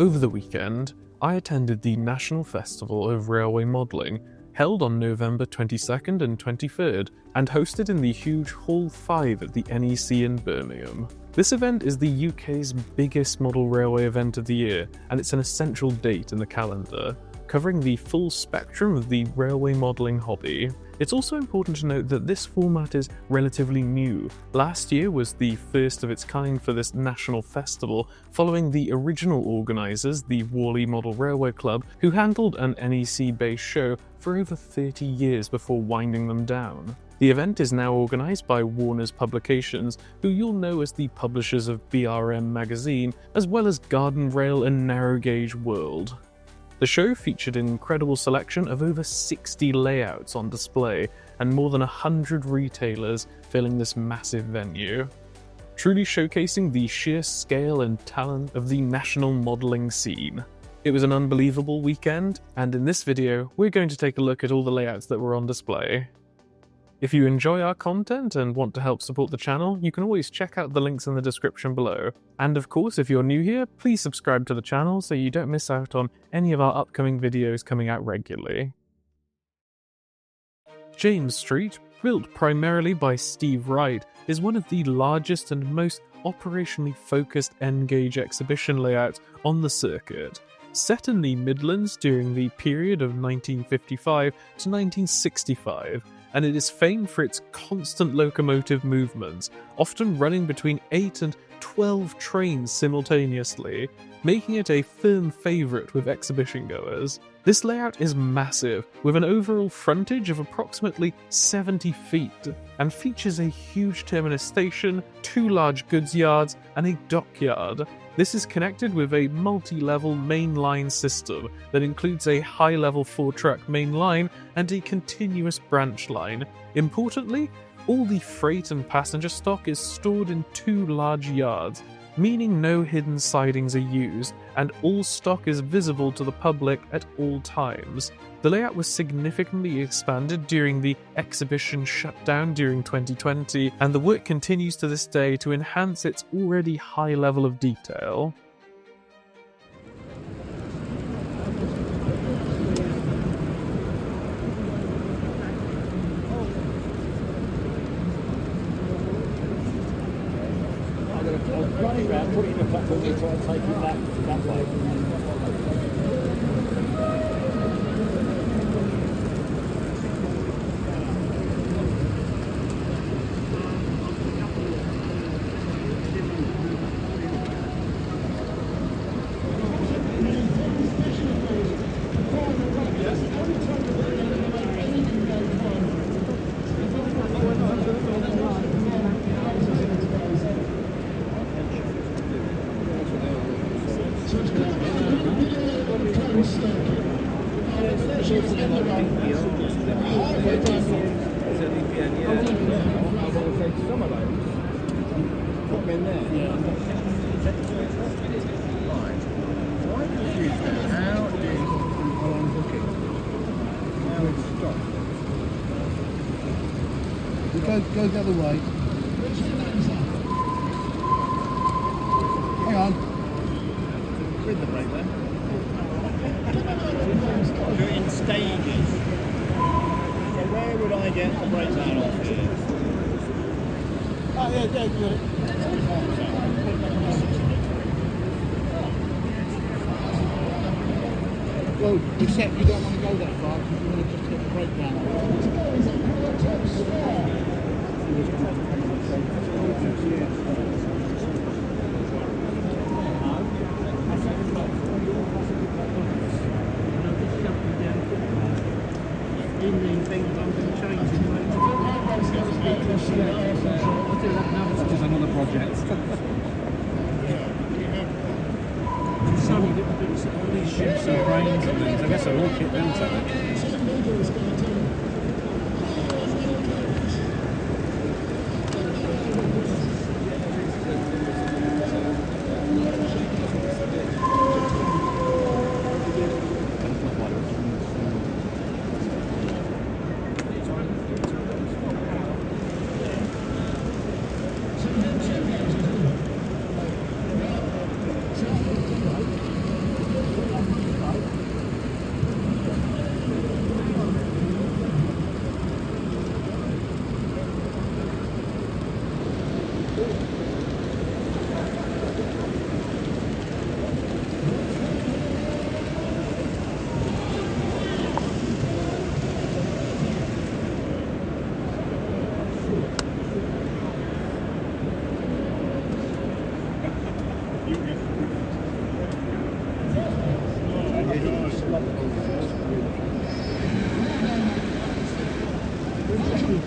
Over the weekend, I attended the National Festival of Railway Modelling, held on November 22nd and 23rd, and hosted in the huge Hall 5 at the NEC in Birmingham. This event is the UK's biggest model railway event of the year, and it's an essential date in the calendar, covering the full spectrum of the railway modelling hobby. It's also important to note that this format is relatively new. Last year was the first of its kind for this national festival, following the original organisers, the Warley Model Railway Club, who handled an NEC-based show for over 30 years before winding them down. The event is now organised by Warner's Publications, who you'll know as the publishers of BRM magazine, as well as Garden Rail and Narrow Gauge World. The show featured an incredible selection of over 60 layouts on display and more than 100 retailers filling this massive venue, truly showcasing the sheer scale and talent of the national modelling scene. It was an unbelievable weekend, and in this video we're going to take a look at all the layouts that were on display. If you enjoy our content and want to help support the channel, you can always check out the links in the description below. And of course, if you're new here, please subscribe to the channel so you don't miss out on any of our upcoming videos coming out regularly. James Street, built primarily by Steve Wright, is one of the largest and most operationally focused N-gauge exhibition layouts on the circuit. Set in the Midlands during the period of 1955 to 1965, and it is famed for its constant locomotive movements, often running between 8 and 12 trains simultaneously, making it a firm favourite with exhibition goers. This layout is massive, with an overall frontage of approximately 70 feet, and features a huge terminus station, 2 large goods yards, and a dockyard. This is connected with a multi-level mainline system that includes a high-level 4-track main line and a continuous branch line. Importantly, all the freight and passenger stock is stored in 2 large yards, meaning no hidden sidings are used, and all stock is visible to the public at all times. The layout was significantly expanded during the exhibition shutdown during 2020, and the work continues to this day to enhance its already high level of detail. Running around, putting the platform and try and take it that way. Go the other way. Hang on. With the brake then. Do it in stages. So where would I get the breakdown off here? Oh yeah, got it. Well, except you don't want to go that far because you want to just get the breakdown off. Just another project. So these ships and cranes and things, I guess they're all kit built, aren't they?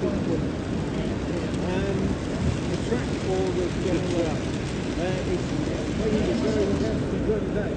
The track for the general is very good today.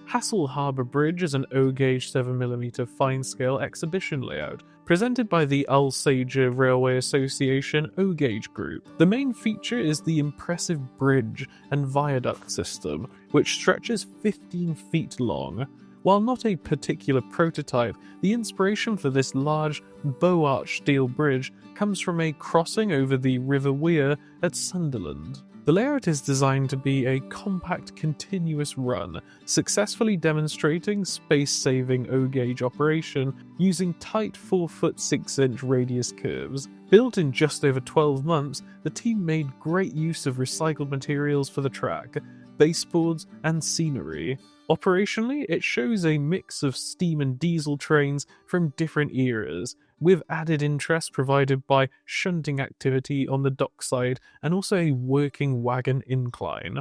Hassell Harbour Bridge is an HOe Gauge 7mm fine-scale exhibition layout, presented by the Alsager Railway Association HOe Gauge Group. The main feature is the impressive bridge and viaduct system, which stretches 15 feet long. While not a particular prototype, the inspiration for this large, bow-arch steel bridge comes from a crossing over the River Wear at Sunderland. The layout is designed to be a compact, continuous run, successfully demonstrating space-saving HOe Gauge operation using tight 4-foot 6-inch radius curves. Built in just over 12 months, the team made great use of recycled materials for the track, baseboards, and scenery. Operationally, it shows a mix of steam and diesel trains from different eras, with added interest provided by shunting activity on the dockside and also a working wagon incline.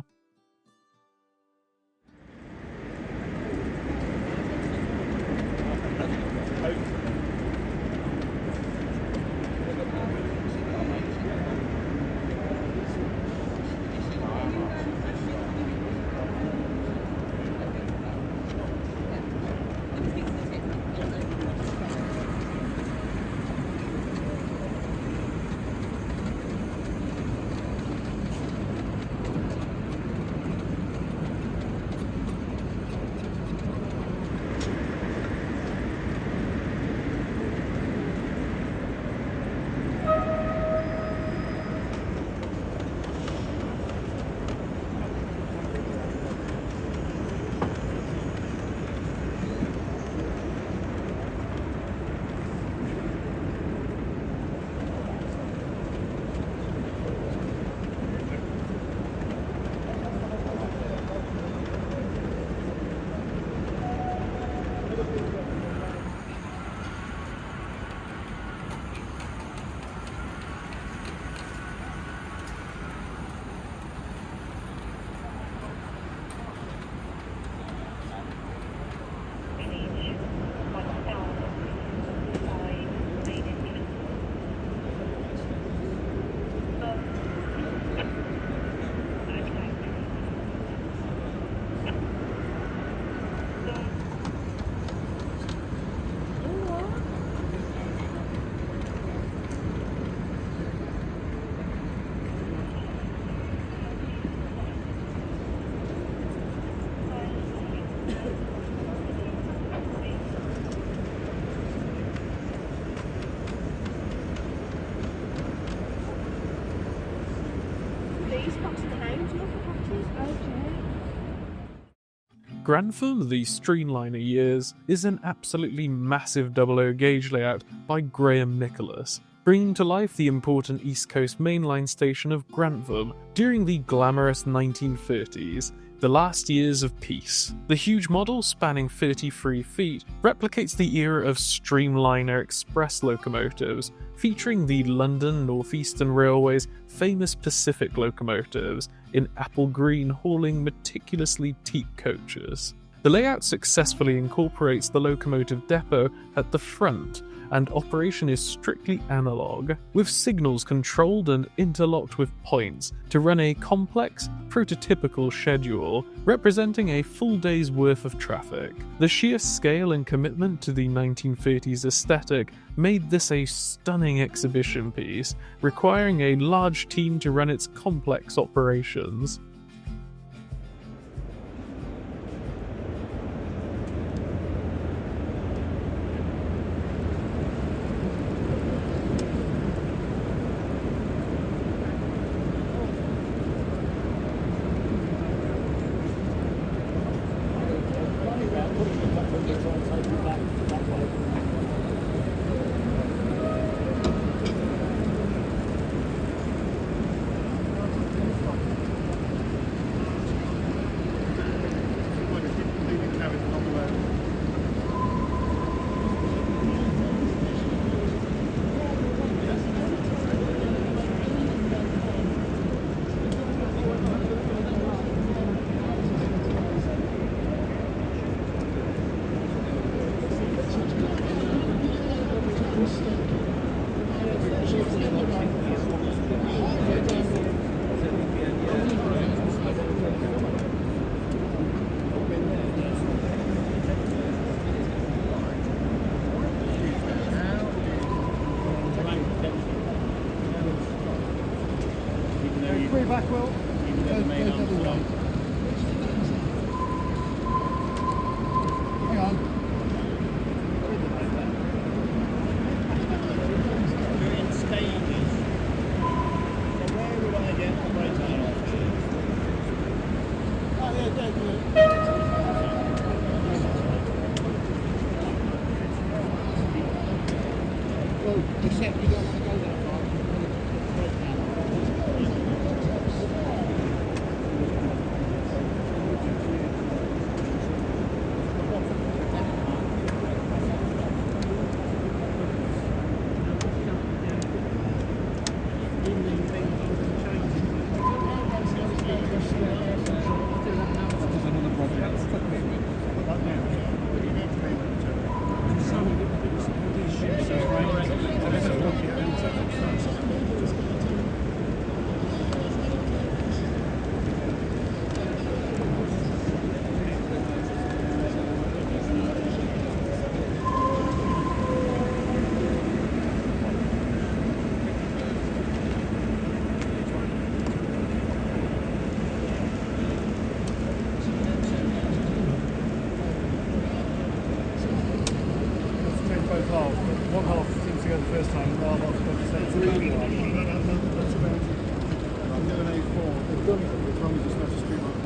Grantham, the Streamliner years, is an absolutely massive HOe Gauge layout by Graham Nicholas, bringing to life the important East Coast mainline station of Grantham during the glamorous 1930s, the last years of peace. The huge model, spanning 33 feet, replicates the era of Streamliner express locomotives, featuring the London North Eastern Railway's famous Pacific locomotives in apple green hauling meticulously teak coaches. The layout successfully incorporates the locomotive depot at the front, and operation is strictly analog, with signals controlled and interlocked with points to run a complex, prototypical schedule representing a full day's worth of traffic. The sheer scale and commitment to the 1930s aesthetic made this a stunning exhibition piece, requiring a large team to run its complex operations. Hang on. Do it in stages. So where would I get the breakdown off? Oh, yeah. Well, except you don't want to go that far. You want to just put the breakdown off. One half seems to go the first time, the other half goes the second time. That's about it. I'm doing A4. They've done it, as long as it's not a streamliner.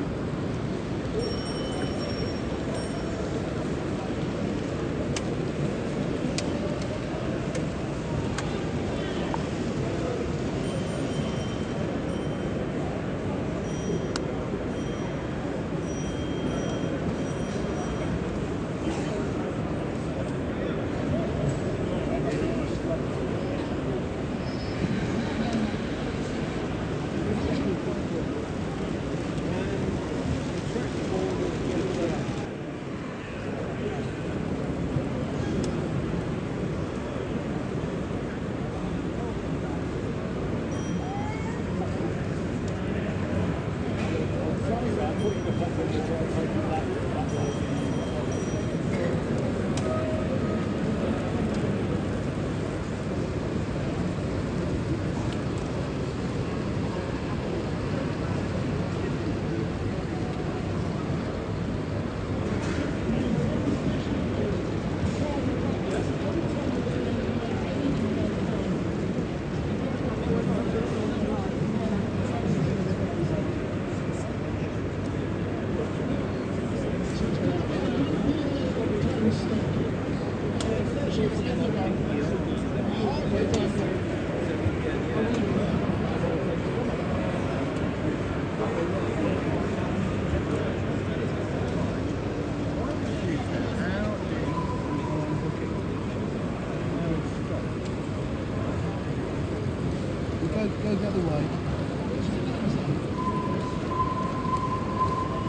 Go the other way.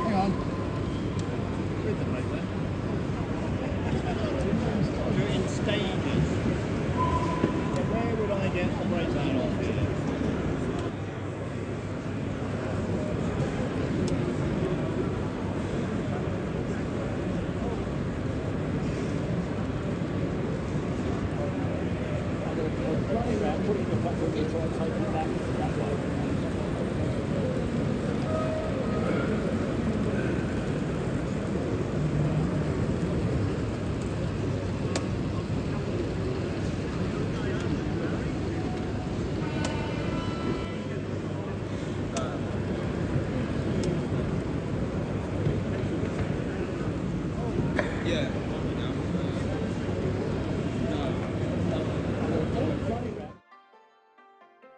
Hang on. With the breakdown. Do it in stages. So where would I get the breakdown off here?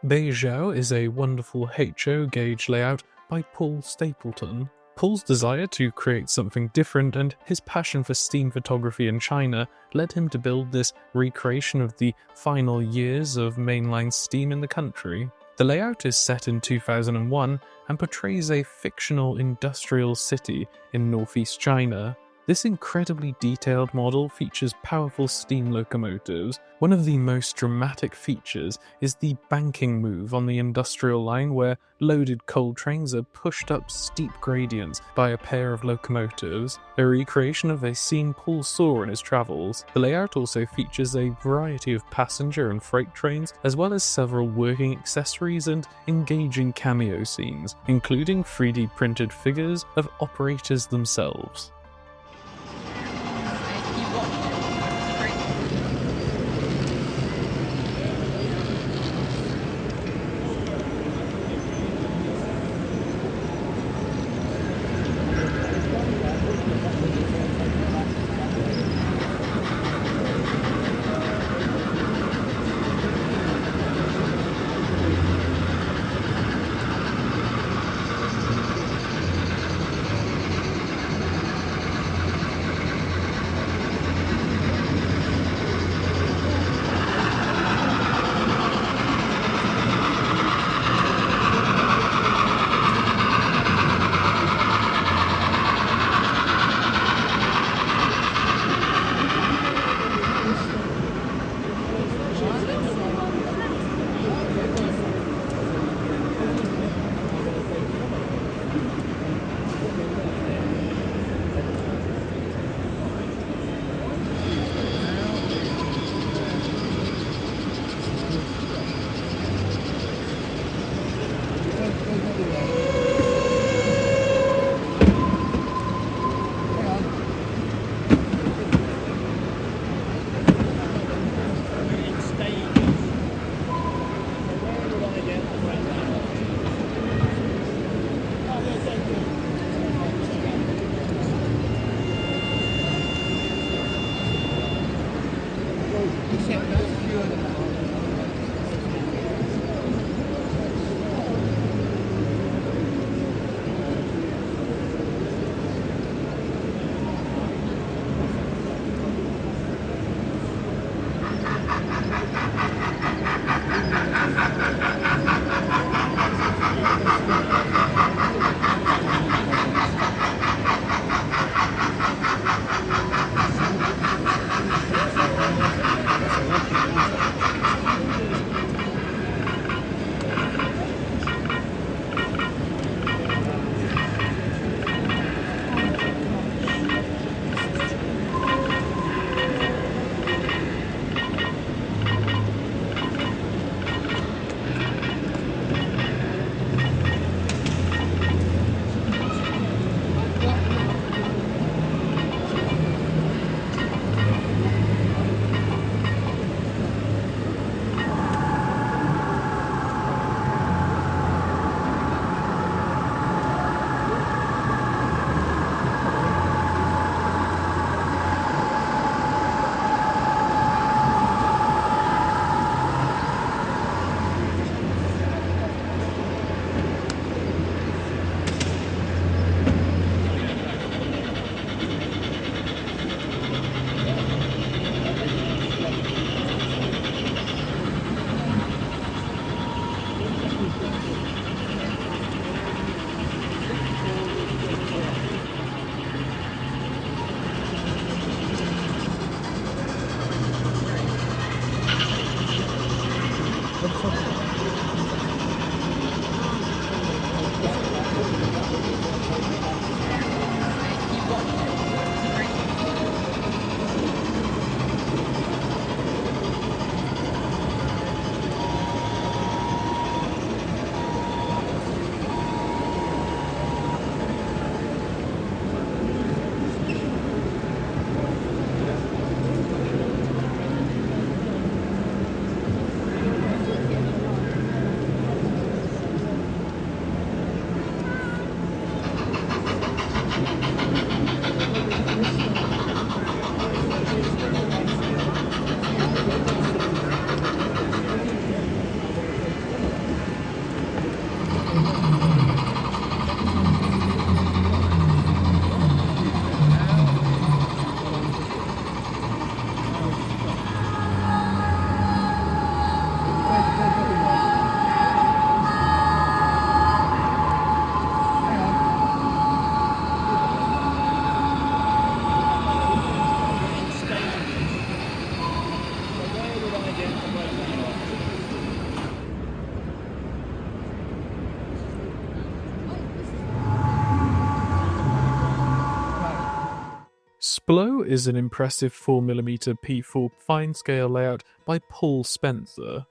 Beijiao is a wonderful HOe Gauge layout by Paul Stapleton. Paul's desire to create something different and his passion for steam photography in China led him to build this recreation of the final years of mainline steam in the country. The layout is set in 2001 and portrays a fictional industrial city in northeast China. This incredibly detailed model features powerful steam locomotives. One of the most dramatic features is the banking move on the industrial line, where loaded coal trains are pushed up steep gradients by a pair of locomotives, a recreation of a scene Paul saw in his travels. The layout also features a variety of passenger and freight trains, as well as several working accessories and engaging cameo scenes, including 3D printed figures of operators themselves. Splott is an impressive 4mm P4 fine scale layout by Paul Spencer.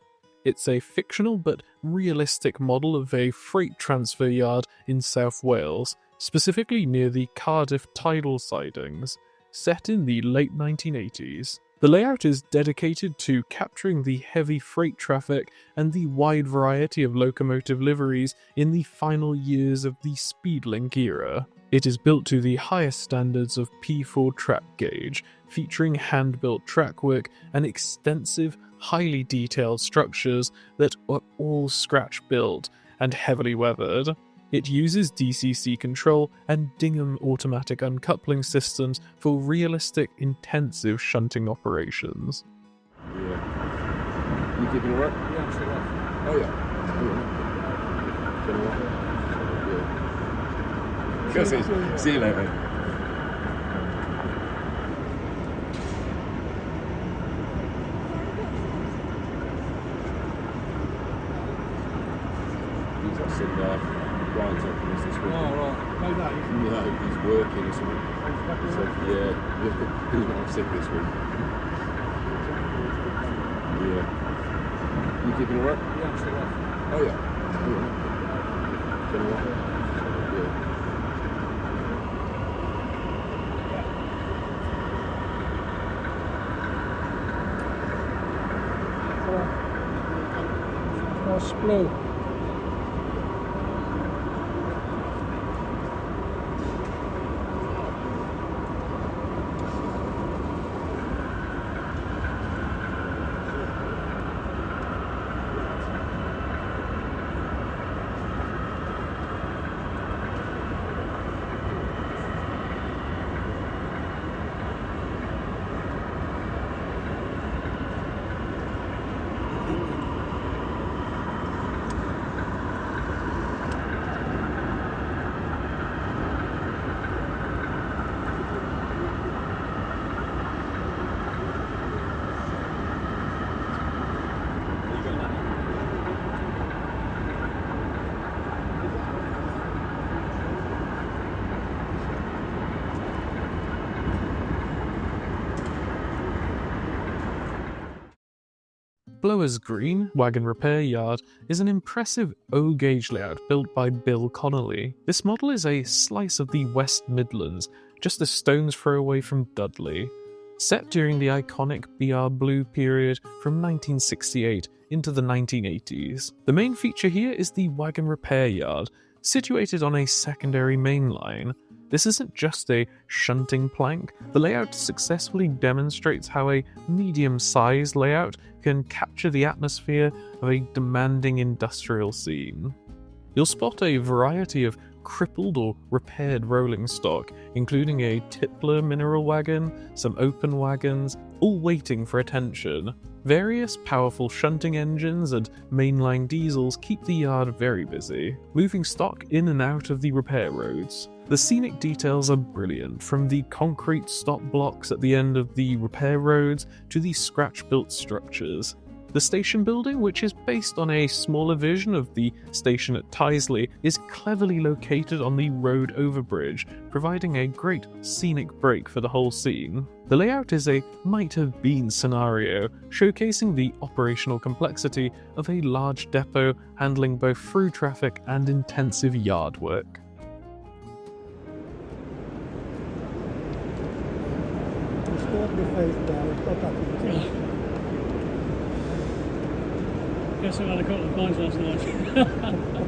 It's a fictional but realistic model of a freight transfer yard in South Wales, specifically near the Cardiff tidal sidings, set in the late 1980s. The layout is dedicated to capturing the heavy freight traffic and the wide variety of locomotive liveries in the final years of the Speedlink era. It is built to the highest standards of P4 track gauge, featuring hand-built trackwork and extensive, highly detailed structures that are all scratch-built and heavily weathered. It uses DCC control and Dingham automatic uncoupling systems for realistic, intensive shunting operations. Yeah. You keeping it work? Yeah, I'm still off. Oh yeah. See you later. He's got some grinds up this week. Oh, right. No days. No, he's working or something. So, yeah, he's not sick this week. Yeah. You keeping it work? Yeah, I'm still off. Oh yeah. Oh, Splott. Blowers Green Wagon Repair Yard is an impressive HOe Gauge layout built by Bill Connolly. This model is a slice of the West Midlands, just a stone's throw away from Dudley. Set during the iconic BR Blue period from 1968 into the 1980s. The main feature here is the Wagon Repair Yard, situated on a secondary main line. This isn't just a shunting plank. The layout successfully demonstrates how a medium-sized layout can capture the atmosphere of a demanding industrial scene. You'll spot a variety of crippled or repaired rolling stock, including a tippler mineral wagon, some open wagons, all waiting for attention. Various powerful shunting engines and mainline diesels keep the yard very busy, moving stock in and out of the repair roads. The scenic details are brilliant, from the concrete stop blocks at the end of the repair roads to the scratch-built structures. The station building, which is based on a smaller version of the station at Tyseley, is cleverly located on the road overbridge, providing a great scenic break for the whole scene. The layout is a might-have-been scenario, showcasing the operational complexity of a large depot handling both through traffic and intensive yard work. Guess I had a couple of pints last night.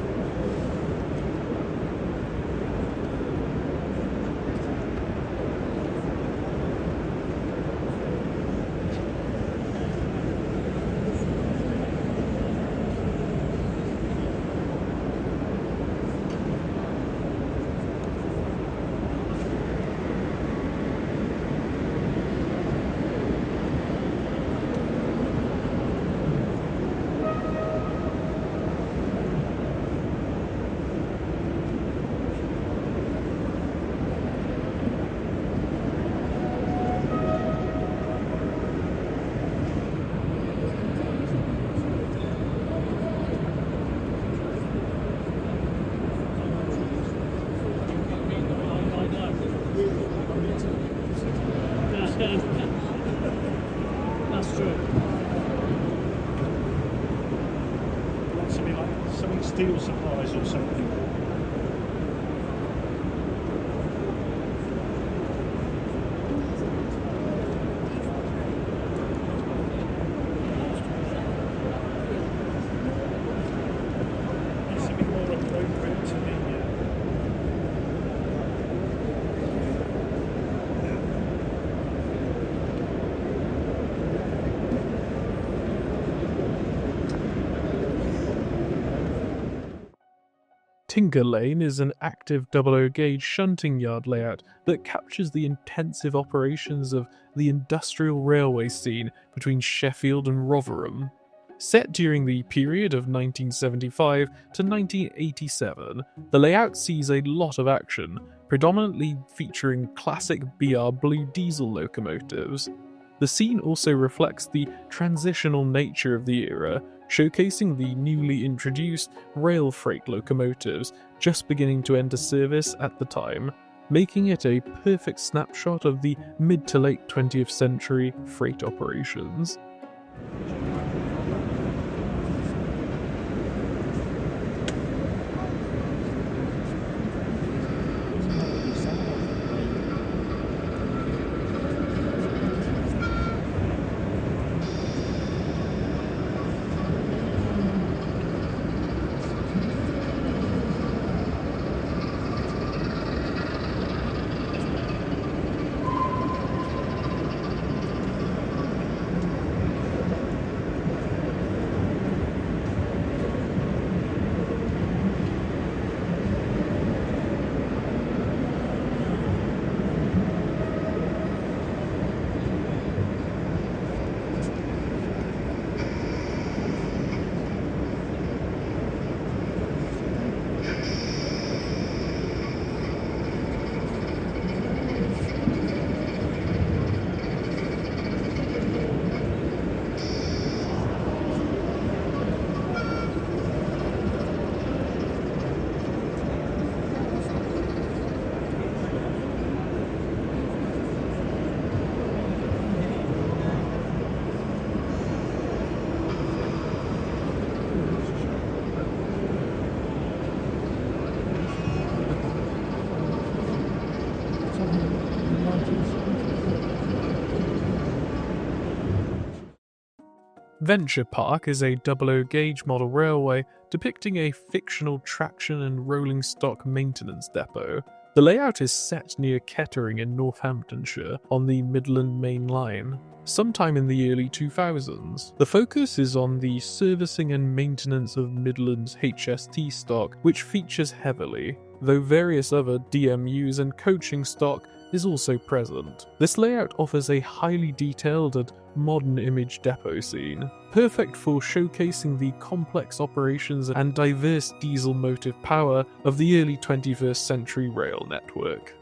steel supplies or something. Needs to be more appropriate to the Tinker Lane is an active OO gauge shunting yard layout that captures the intensive operations of the industrial railway scene between Sheffield and Rotherham. Set during the period of 1975 to 1987, the layout sees a lot of action, predominantly featuring classic BR Blue diesel locomotives. The scene also reflects the transitional nature of the era, showcasing the newly introduced rail freight locomotives just beginning to enter service at the time, making it a perfect snapshot of the mid to late 20th century freight operations. Venture Park is a OO gauge model railway depicting a fictional traction and rolling stock maintenance depot. The layout is set near Kettering in Northamptonshire on the Midland Main Line, sometime in the early 2000s. The focus is on the servicing and maintenance of Midland's HST stock, which features heavily, though various other DMUs and coaching stock is also present. This layout offers a highly detailed and modern image depot scene, perfect for showcasing the complex operations and diverse diesel motive power of the early 21st century rail network.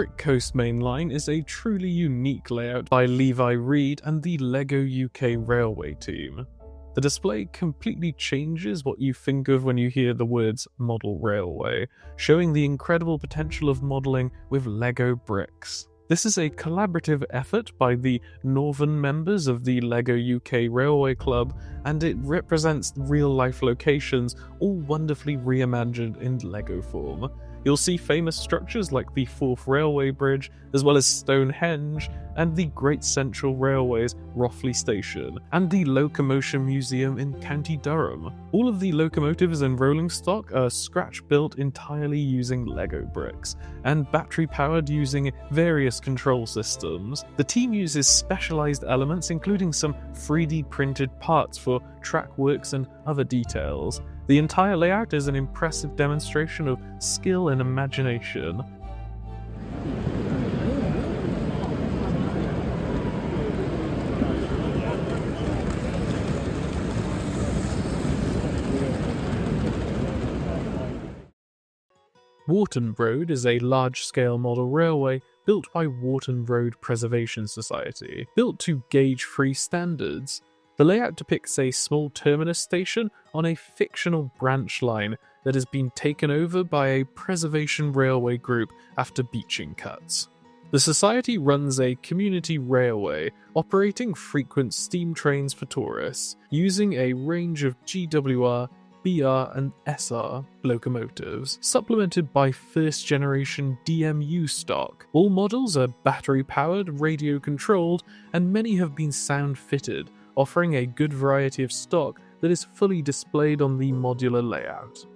Brick Coast Mainline is a truly unique layout by Levi Reed and the LEGO UK Railway team. The display completely changes what you think of when you hear the words model railway, showing the incredible potential of modelling with LEGO bricks. This is a collaborative effort by the northern members of the LEGO UK Railway Club, and it represents real-life locations all wonderfully reimagined in LEGO form. You'll see famous structures like the Forth Railway Bridge, as well as Stonehenge, and the Great Central Railway's Rothley Station, and the Locomotion Museum in County Durham. All of the locomotives and rolling stock are scratch-built entirely using LEGO bricks, and battery-powered using various control systems. The team uses specialized elements, including some 3D printed parts for track works and other details. The entire layout is an impressive demonstration of skill and imagination. Wharton Road is a large-scale model railway built by Wharton Road Preservation Society. Built to gauge-free standards, the layout depicts a small terminus station on a fictional branch line that has been taken over by a preservation railway group after beaching cuts. The society runs a community railway, operating frequent steam trains for tourists, using a range of GWR, BR and SR locomotives, supplemented by first-generation DMU stock. All models are battery-powered, radio-controlled, and many have been sound-fitted, offering a good variety of stock that is fully displayed on the modular layout.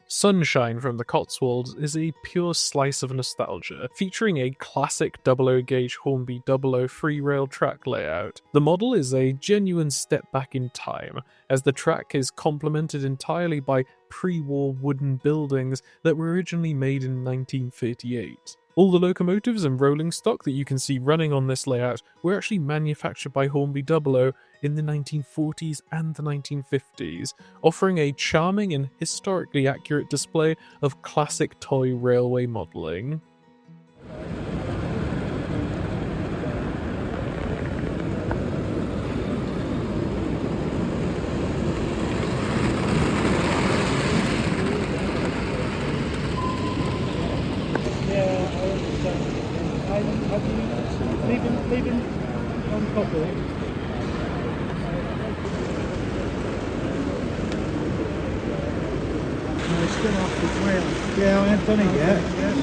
Sunshine from the Cotswolds is a pure slice of nostalgia, featuring a classic OO Gauge Hornby DUBLO free rail track layout. The model is a genuine step back in time, as the track is complemented entirely by pre-war wooden buildings that were originally made in 1938. All the locomotives and rolling stock that you can see running on this layout were actually manufactured by Hornby DUBLO in the 1940s and the 1950s, offering a charming and historically accurate display of classic toy railway modelling. Leaving on copper. No, it's still off the trail. Yeah, I haven't done it yet. Yes.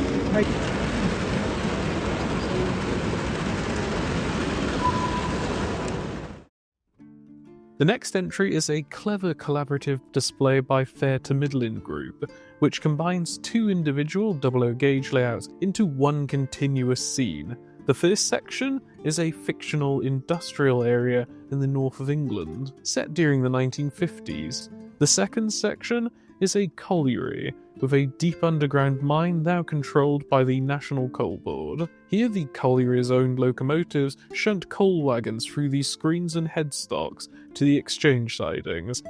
The next entry is a clever collaborative display by Fair to Midland Group, which combines two individual OO Gauge layouts into one continuous scene. The first section is a fictional industrial area in the north of England, set during the 1950s. The second section is a colliery, with a deep underground mine now controlled by the National Coal Board. Here the colliery's own locomotives shunt coal wagons through these screens and headstocks to the exchange sidings.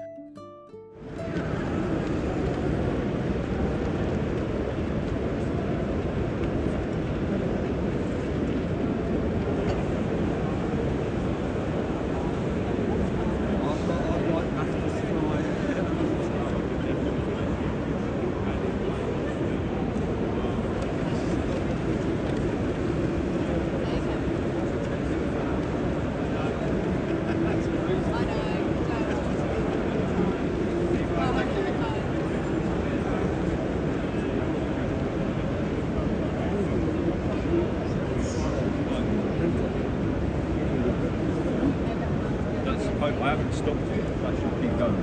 I haven't stopped it, that should keep going.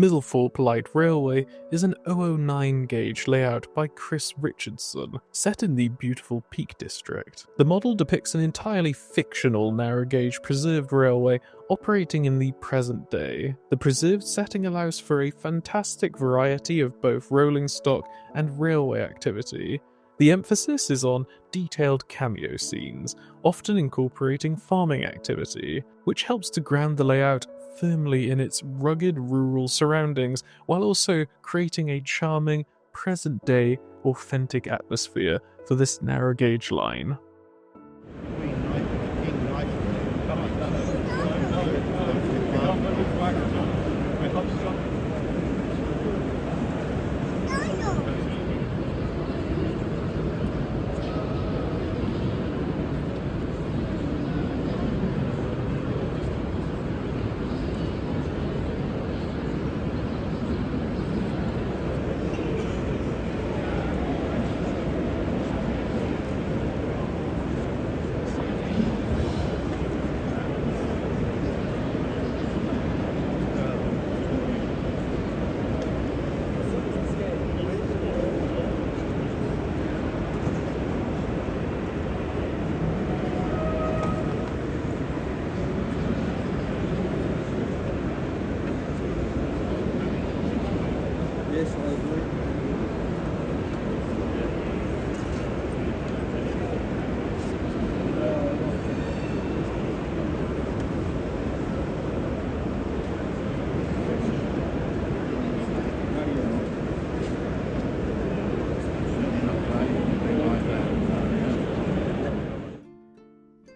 Millthorpe Light Railway is an OO9 Gauge layout by Chris Richardson, set in the beautiful Peak District. The model depicts an entirely fictional narrow gauge preserved railway operating in the present day. The preserved setting allows for a fantastic variety of both rolling stock and railway activity. The emphasis is on detailed cameo scenes, often incorporating farming activity, which helps to ground the layout firmly in its rugged rural surroundings while also creating a charming, present-day, authentic atmosphere for this narrow gauge line.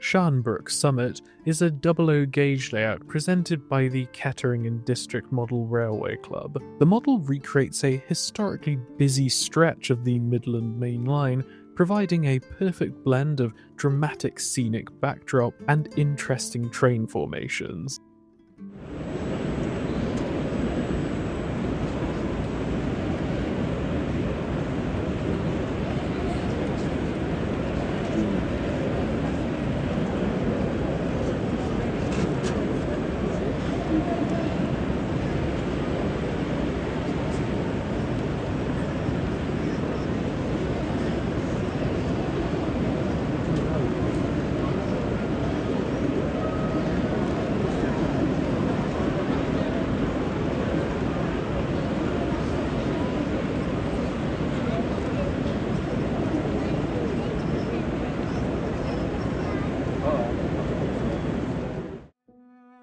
Sharnbrook Summit is a OO gauge layout presented by the Kettering and District Model Railway Club. The model recreates a historically busy stretch of the Midland Mainline, providing a perfect blend of dramatic scenic backdrop and interesting train formations.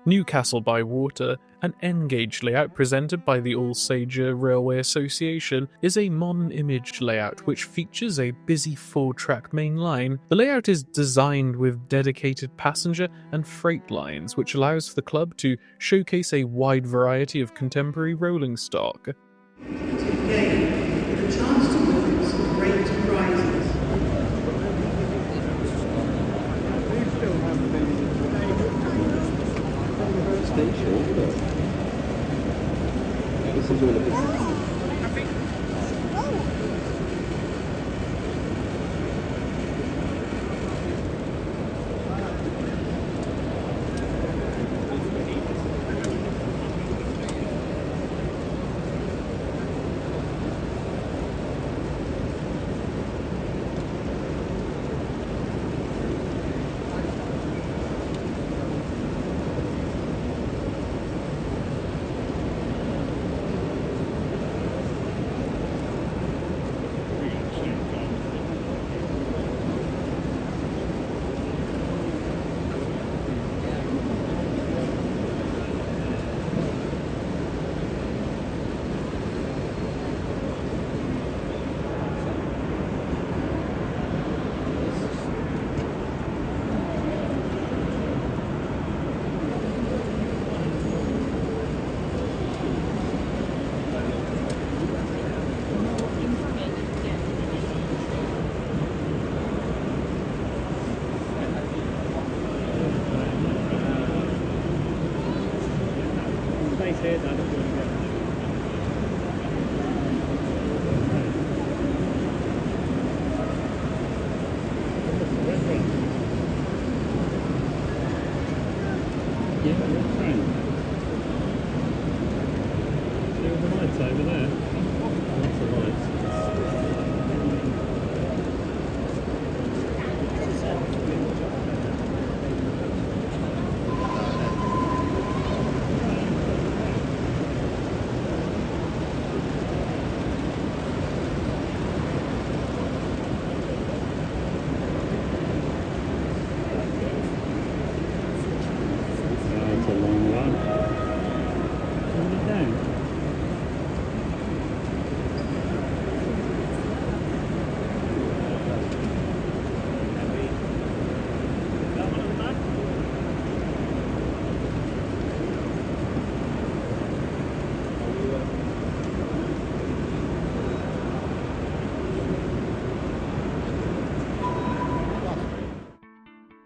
Newcastle by Water, an N-gauge layout presented by the All-Sager Railway Association, is a modern image layout which features a busy 4-track main line. The layout is designed with dedicated passenger and freight lines, which allows the club to showcase a wide variety of contemporary rolling stock. Today, with a chance to witness some great prizes. This is all a bit.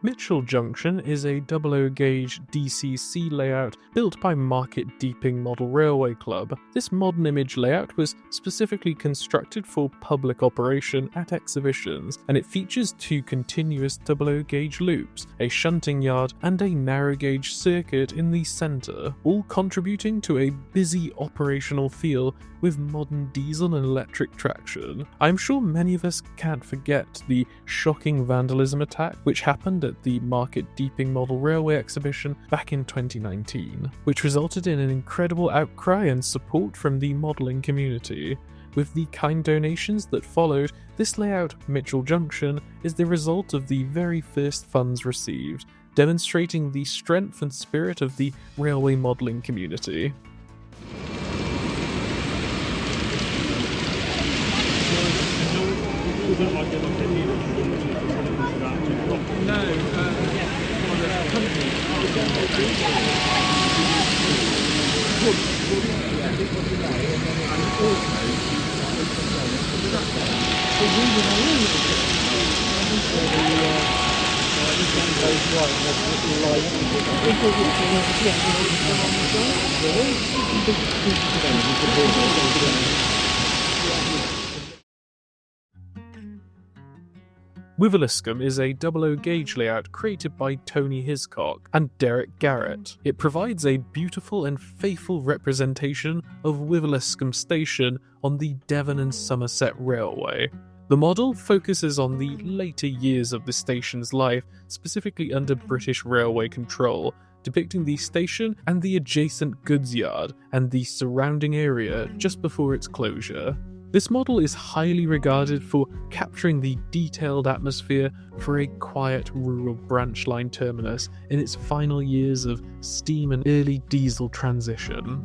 Mitchell Junction is a OO Gauge DCC layout built by Market Deeping Model Railway Club. This modern image layout was specifically constructed for public operation at exhibitions, and it features 2 continuous OO Gauge loops, a shunting yard, and a narrow gauge circuit in the centre, all contributing to a busy operational feel with modern diesel and electric traction. I'm sure many of us can't forget the shocking vandalism attack which happened at the Market Deeping Model Railway exhibition back in 2019, which resulted in an incredible outcry and support from the modelling community. With the kind donations that followed, this layout, Mitchell Junction, is the result of the very first funds received, demonstrating the strength and spirit of the railway modelling community. Wiveliscombe is a OO Gauge layout created by Tony Hiscock and Derek Garrett. It provides a beautiful and faithful representation of Wiveliscombe Station on the Devon and Somerset Railway. The model focuses on the later years of the station's life, specifically under British Railway control, depicting the station and the adjacent goods yard and the surrounding area just before its closure. This model is highly regarded for capturing the detailed atmosphere for a quiet rural branch line terminus in its final years of steam and early diesel transition.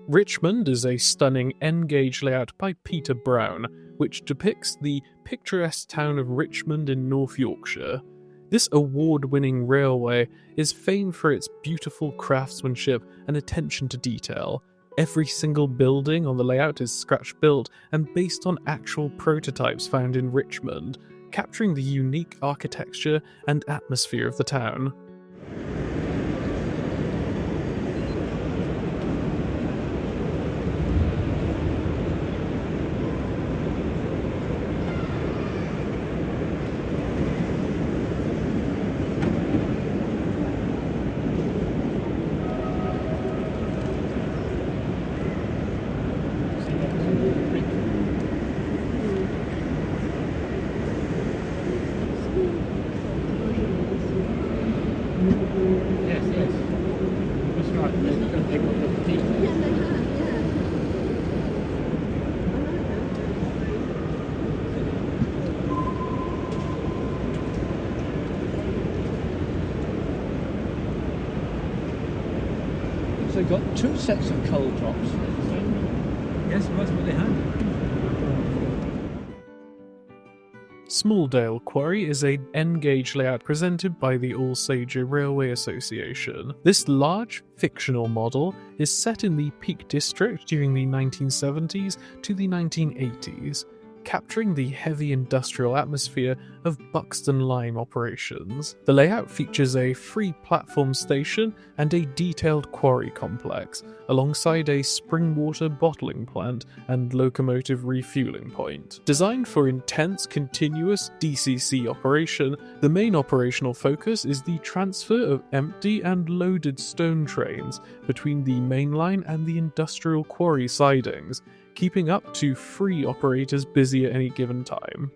Richmond is a stunning N-gauge layout by Peter Brown, which depicts the picturesque town of Richmond in North Yorkshire. This award-winning railway is famed for its beautiful craftsmanship and attention to detail. Every single building on the layout is scratch-built and based on actual prototypes found in Richmond, capturing the unique architecture and atmosphere of the town. So you've got 2 sets of coal drops. Yes, that's what they had. Smalldale Quarry is a N-gauge layout presented by the All-Sager Railway Association. This large, fictional model is set in the Peak District during the 1970s to the 1980s. capturing the heavy industrial atmosphere of Buxton Lime operations. The layout features a free platform station and a detailed quarry complex, alongside a spring water bottling plant and locomotive refueling point. Designed for intense, continuous DCC operation, the main operational focus is the transfer of empty and loaded stone trains between the mainline and the industrial quarry sidings, keeping up to 3 operators busy at any given time.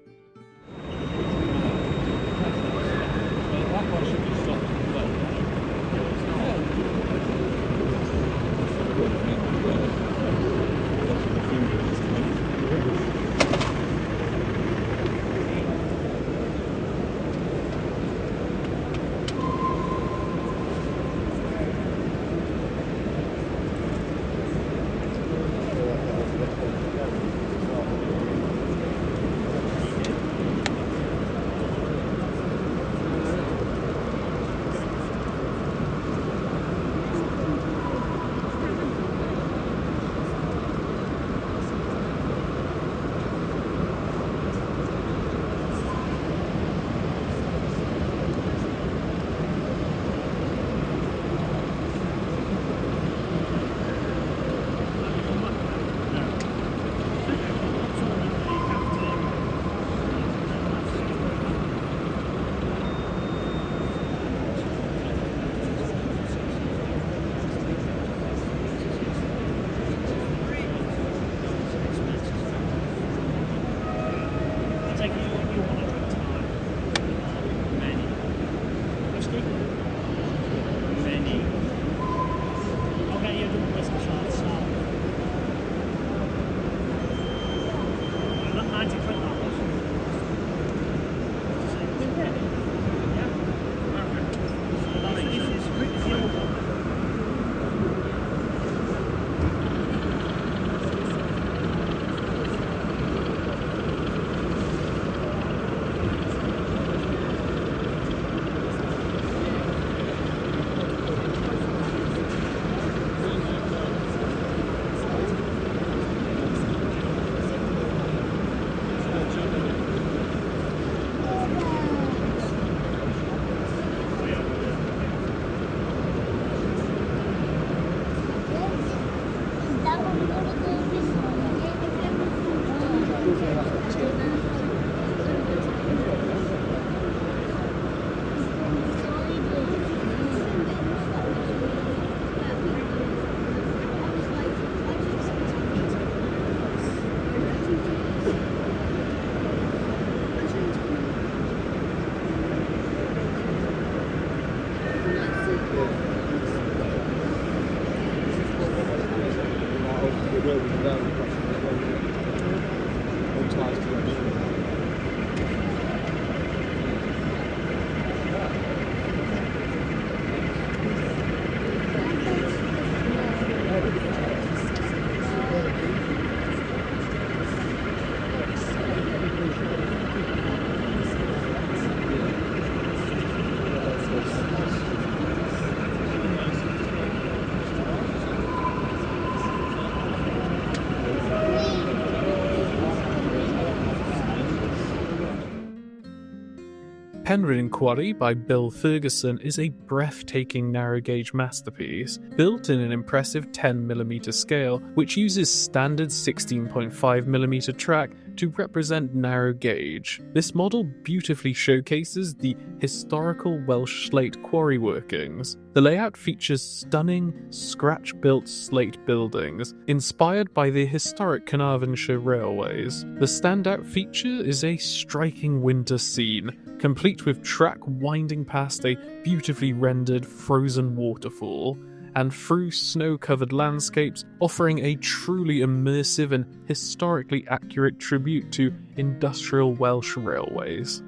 Penryn Quarry by Bill Ferguson is a breathtaking narrow gauge masterpiece, built in an impressive 10mm scale, which uses standard 16.5mm track to represent narrow gauge. This model beautifully showcases the historical Welsh slate quarry workings. The layout features stunning, scratch-built slate buildings, inspired by the historic Carnarvonshire railways. The standout feature is a striking winter scene, complete with track winding past a beautifully rendered frozen waterfall, and through snow-covered landscapes, offering a truly immersive and historically accurate tribute to industrial Welsh railways.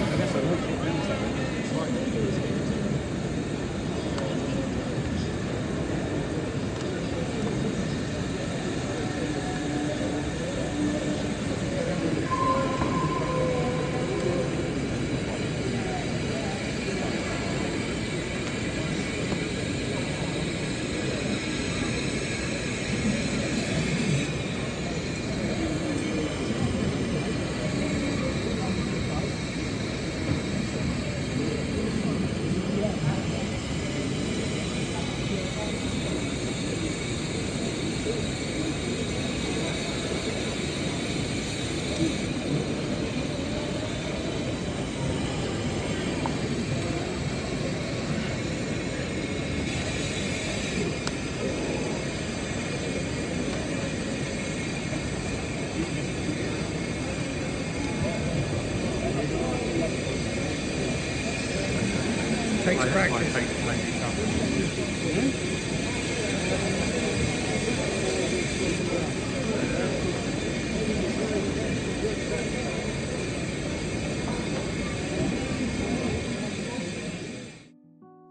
I guess I will keep them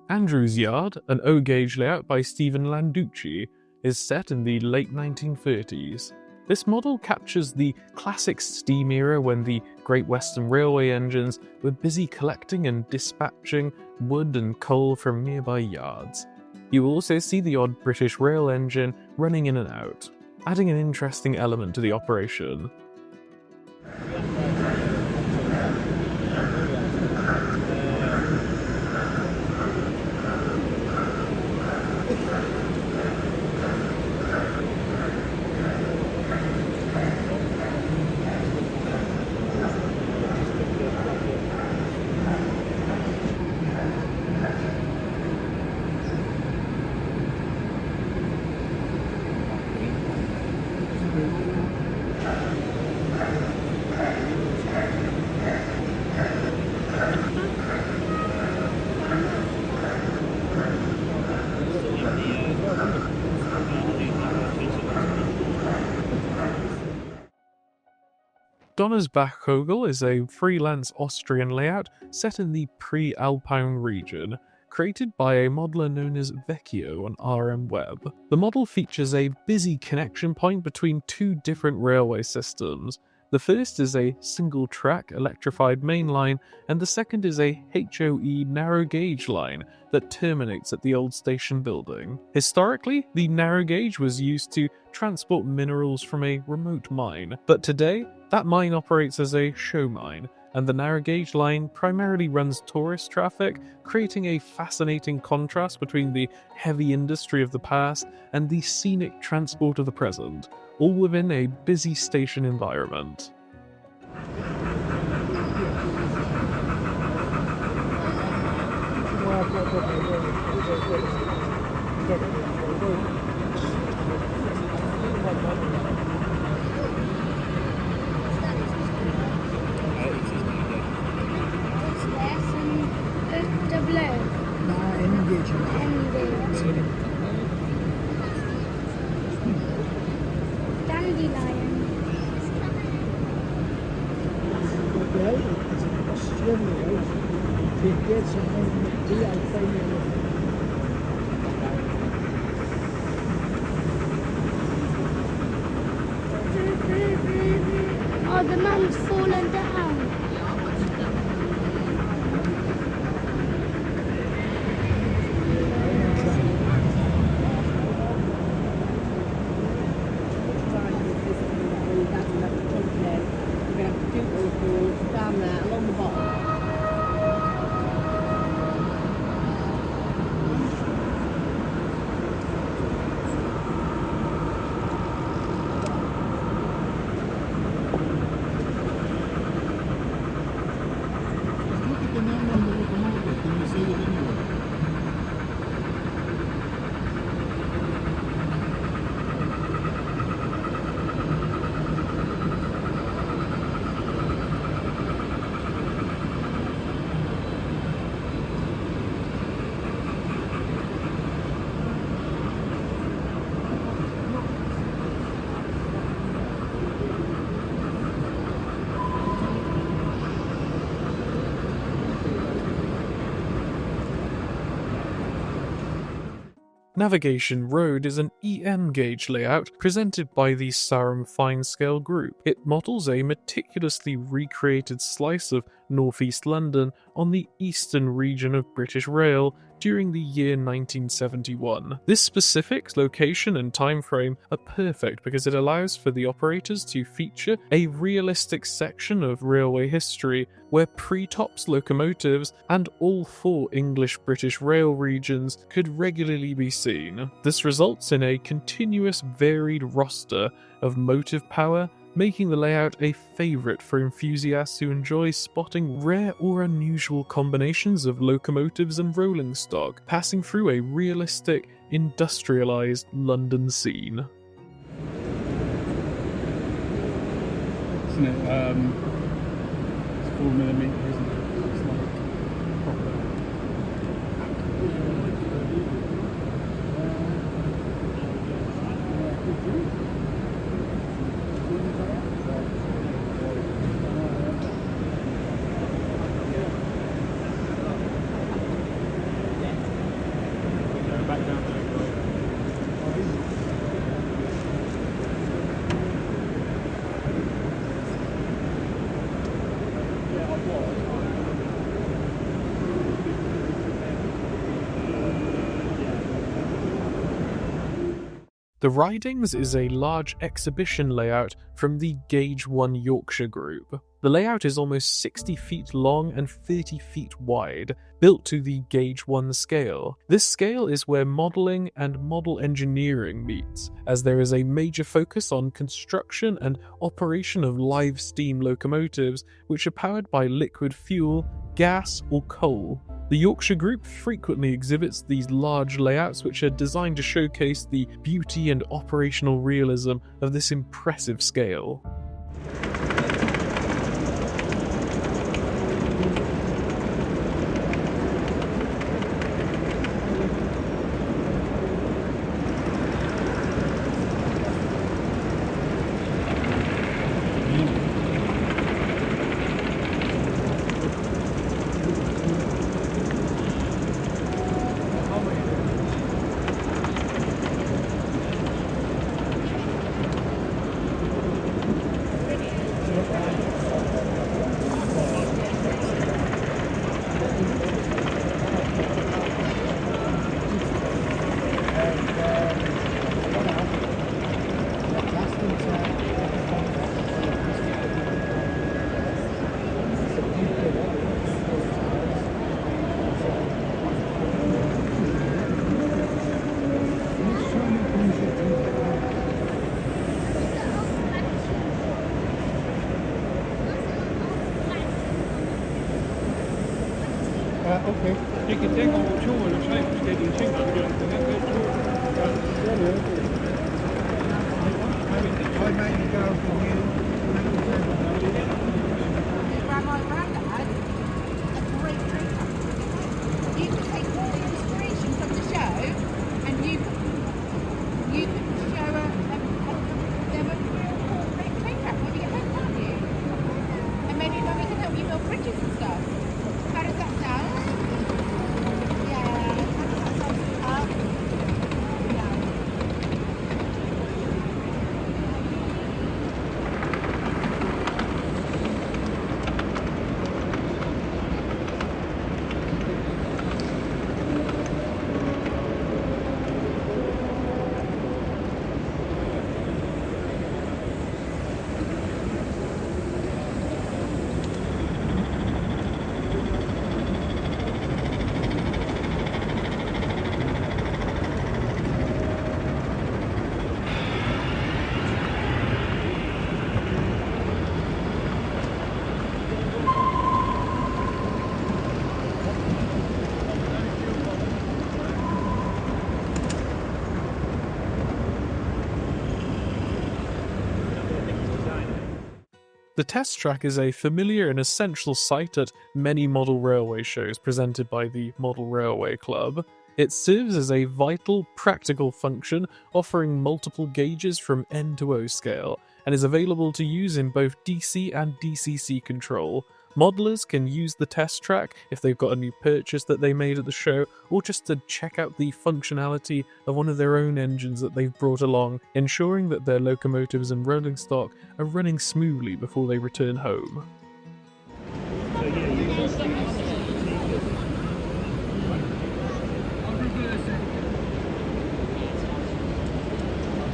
Andrew's Yard, an HOe Gauge layout by Stephen Landucci, is set in the late 1930s. This model captures the classic steam era when the Great Western Railway engines were busy collecting and dispatching wood and coal from nearby yards. You will also see the odd British Rail engine running in and out, adding an interesting element to the operation. Donnersbach-Kogel is a freelance Austrian layout set in the pre-Alpine region, created by a modeler known as Vecchio on RM Web. The model features a busy connection point between two different railway systems. The first is a single-track electrified main line, and the second is a HOe narrow gauge line that terminates at the old station building. Historically, the narrow gauge was used to transport minerals from a remote mine, but today, that mine operates as a show mine, and the narrow gauge line primarily runs tourist traffic, creating a fascinating contrast between the heavy industry of the past and the scenic transport of the present, all within a busy station environment. Oh, the man's fallen down. Down there along the bottom. Navigation Road is an EM gauge layout presented by the Sarum Fine Scale Group. It models a meticulously recreated slice of northeast London on the eastern region of British Rail during the year 1971. This specific location and time frame are perfect because it allows for the operators to feature a realistic section of railway history where pre-tops locomotives and all four English-British rail regions could regularly be seen. This results in a continuous varied roster of motive power, making the layout a favourite for enthusiasts who enjoy spotting rare or unusual combinations of locomotives and rolling stock, passing through a realistic, industrialised London scene. Isn't it? It's 4mm, isn't it? It's like proper The Ridings is a large exhibition layout from the Gauge 1 Yorkshire group. The layout is almost 60 feet long and 30 feet wide, built to the Gauge 1 scale. This scale is where modelling and model engineering meets, as there is a major focus on construction and operation of live steam locomotives which are powered by liquid fuel, gas or coal. The Yorkshire group frequently exhibits these large layouts which are designed to showcase the beauty and operational realism of this impressive scale. The test track is a familiar and essential sight at many model railway shows presented by the Model Railway Club. It serves as a vital, practical function, offering multiple gauges from N to O scale, and is available to use in both DC and DCC control. Modelers can use the test track if they've got a new purchase that they made at the show, or just to check out the functionality of one of their own engines that they've brought along, ensuring that their locomotives and rolling stock are running smoothly before they return home.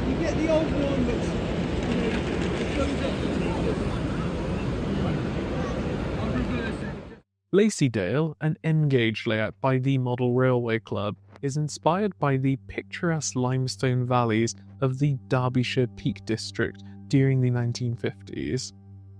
You get the old one which goes up. Lacydale, an N-gauge layout by the Model Railway Club, is inspired by the picturesque limestone valleys of the Derbyshire Peak District during the 1950s.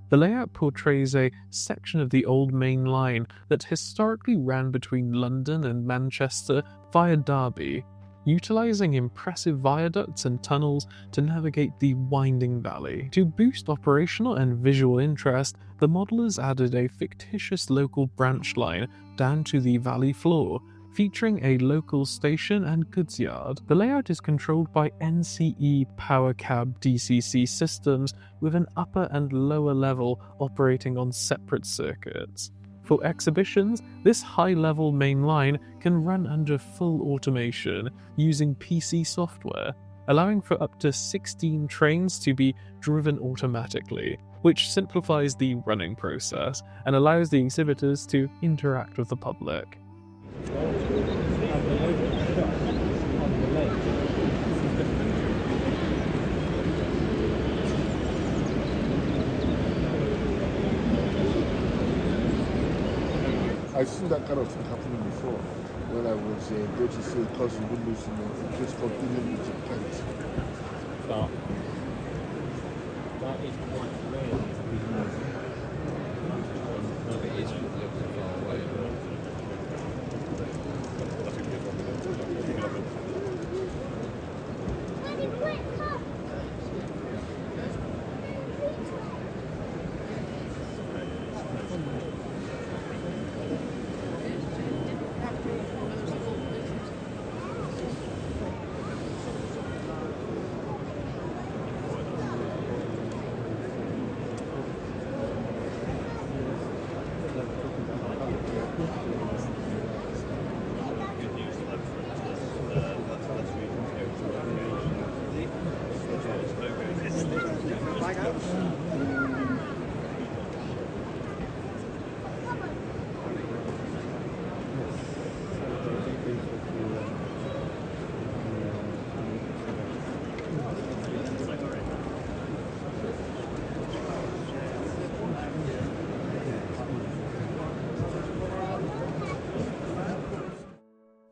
The layout portrays a section of the old main line that historically ran between London and Manchester via Derby, utilising impressive viaducts and tunnels to navigate the winding valley. To boost operational and visual interest, the modelers added a fictitious local branch line down to the valley floor, featuring a local station and goods yard. The layout is controlled by NCE Power Cab DCC systems, with an upper and lower level operating on separate circuits. For exhibitions, this high-level main line can run under full automation using PC software, allowing for up to 16 trains to be driven automatically, which simplifies the running process and allows the exhibitors to interact with the public. I see that kind of thing happening before when I was going to see course in Windows in a place called Kent. But that is quite rare. It is far away.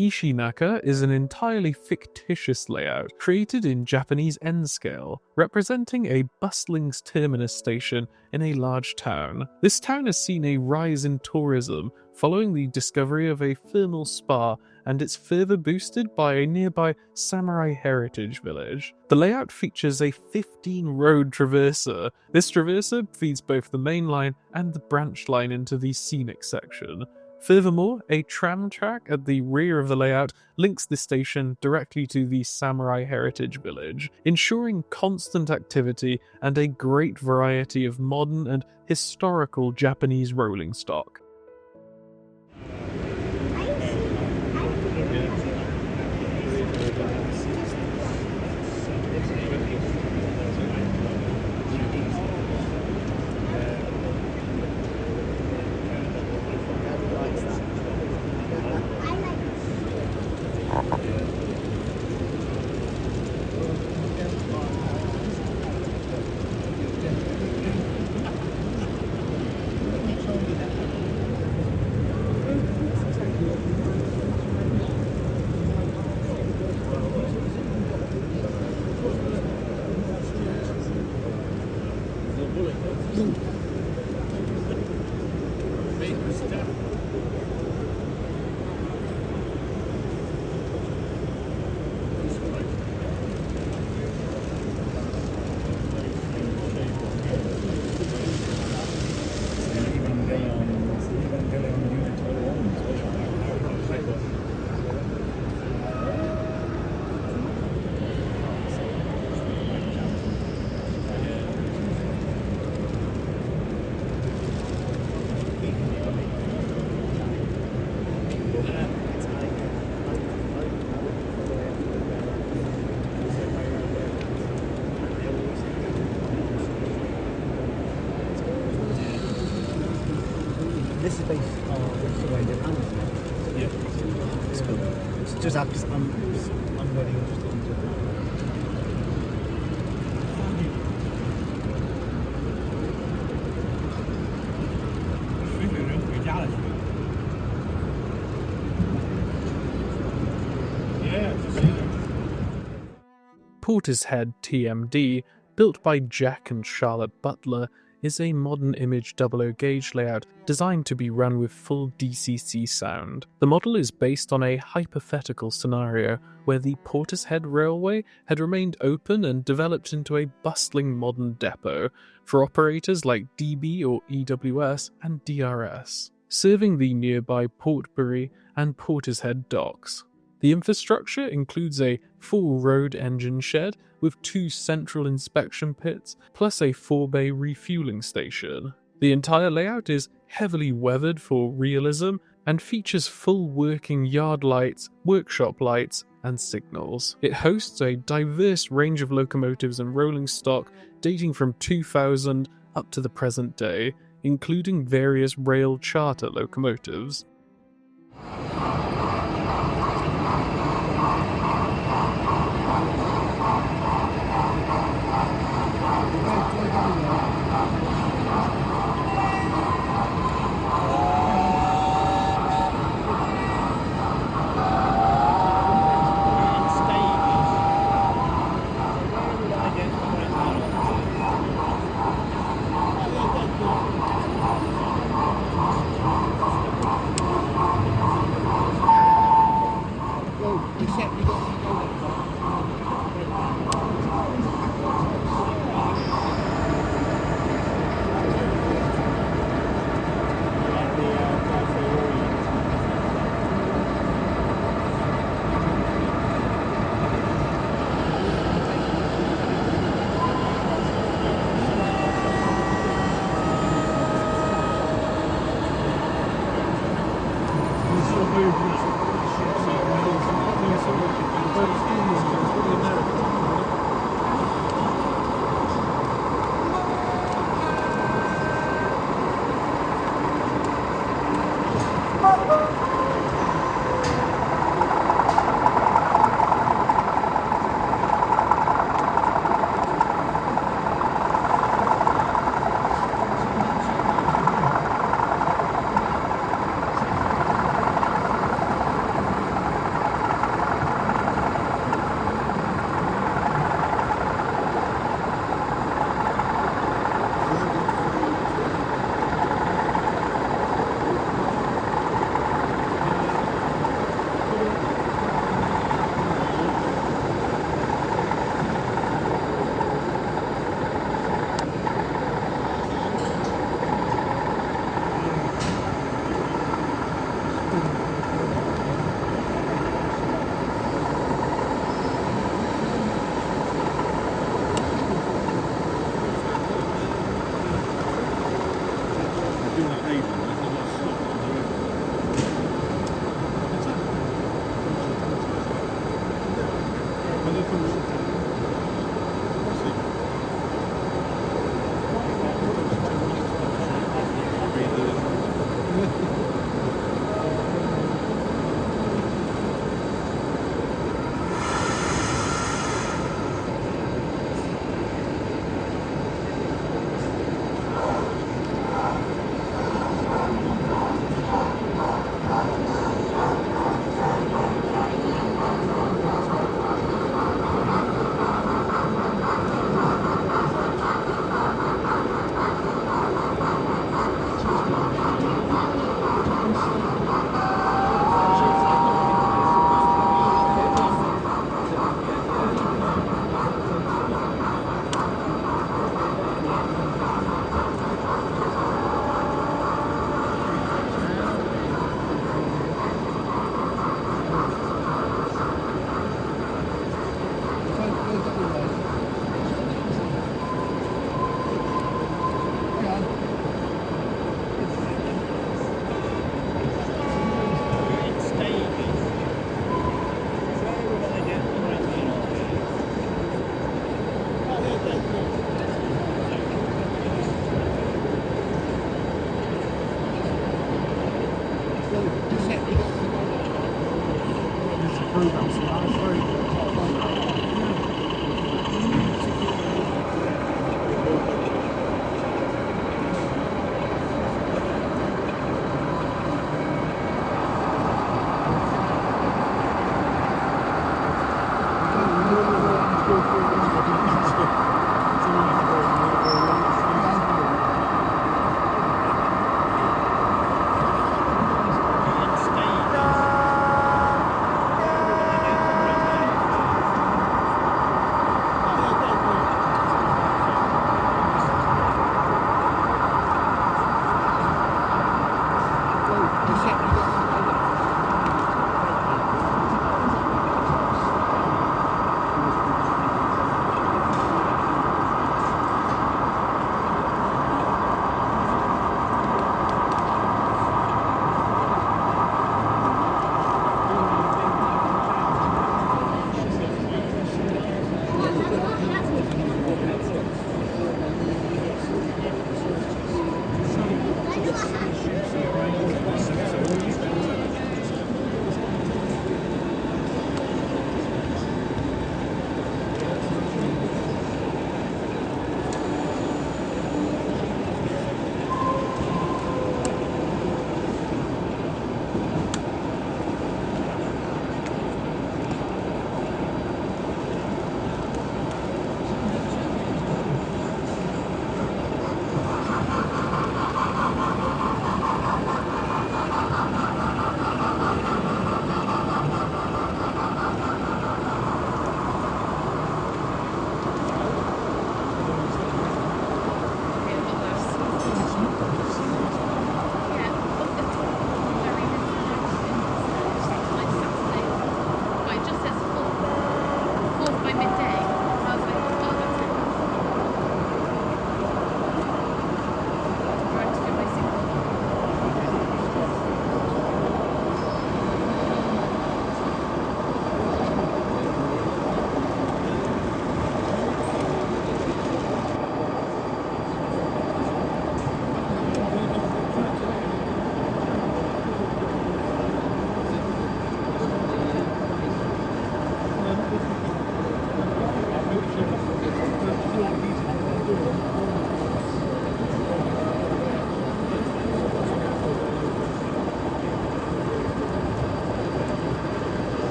Ishinaka is an entirely fictitious layout created in Japanese End scale, representing a bustling terminus station in a large town. This town has seen a rise in tourism following the discovery of a thermal spa, and it's further boosted by a nearby samurai heritage village. The layout features a 15-road traverser. This traverser feeds both the main line and the branch line into the scenic section. Furthermore, a tram track at the rear of the layout links the station directly to the Samurai Heritage Village, ensuring constant activity and a great variety of modern and historical Japanese rolling stock. This is based on the way they run it. Yeah. It's cool. It's just I'm really interested in it. Portishead TMD, built by Jack and Charlotte Butler, is a modern image HOe Gauge layout designed to be run with full DCC sound. The model is based on a hypothetical scenario where the Portishead Railway had remained open and developed into a bustling modern depot for operators like DB or EWS and DRS, serving the nearby Portbury and Portishead docks. The infrastructure includes a full road engine shed with 2 central inspection pits, plus a 4-bay refueling station. The entire layout is heavily weathered for realism and features full working yard lights, workshop lights, and signals. It hosts a diverse range of locomotives and rolling stock dating from 2000 up to the present day, including various rail charter locomotives. other function.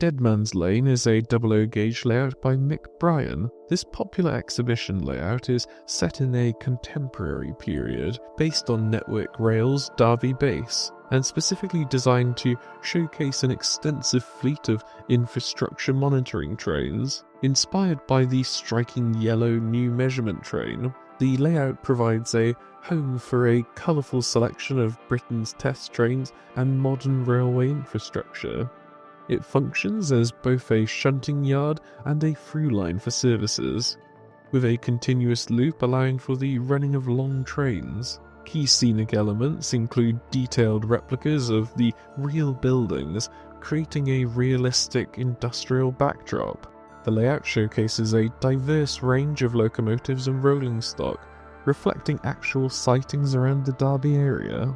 Dead Man's Lane is a OO gauge layout by Mick Bryan. This popular exhibition layout is set in a contemporary period based on Network Rail's Derby base, and specifically designed to showcase an extensive fleet of infrastructure monitoring trains. Inspired by the striking yellow new measurement train, the layout provides a home for a colourful selection of Britain's test trains and modern railway infrastructure. It functions as both a shunting yard and a through line for services, with a continuous loop allowing for the running of long trains. Key scenic elements include detailed replicas of the real buildings, creating a realistic industrial backdrop. The layout showcases a diverse range of locomotives and rolling stock, reflecting actual sightings around the Derby area.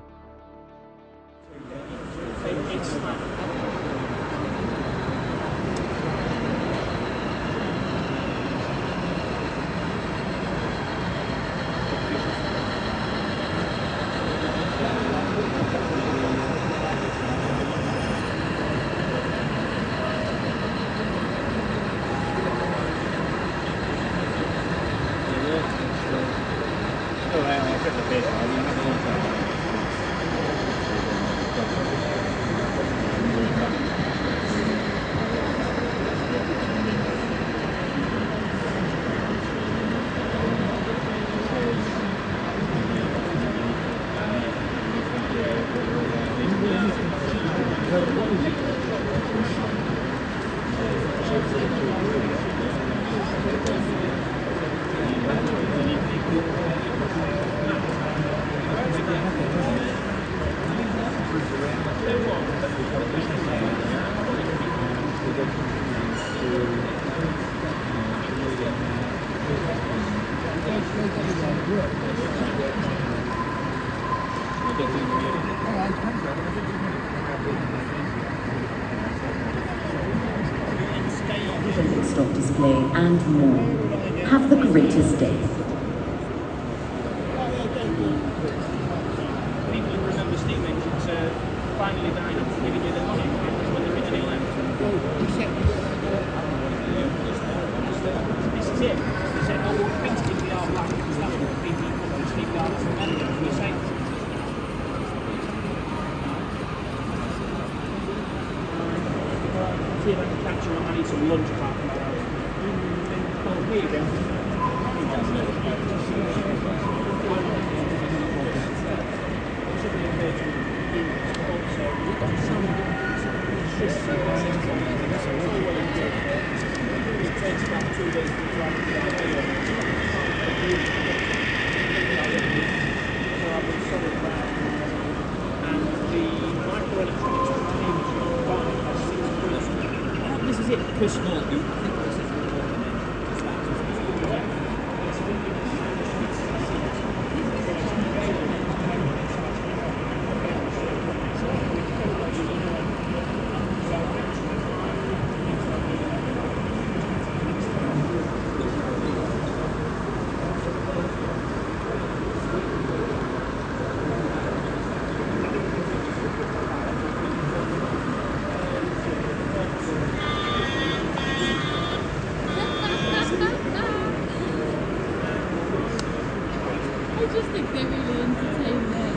Stock display and more. Have the greatest day. People who remember steam engines finally died after giving you the money when they originally left. This is it. They said, oh, we'll print it in the art black because that's what the BP published in the art from America. And we say, see if I can catch you. I need some lunch apart from that. Oh, here you go. It takes about 2 days to try to get out and the microelectronics this is it, because I just think they're really entertaining.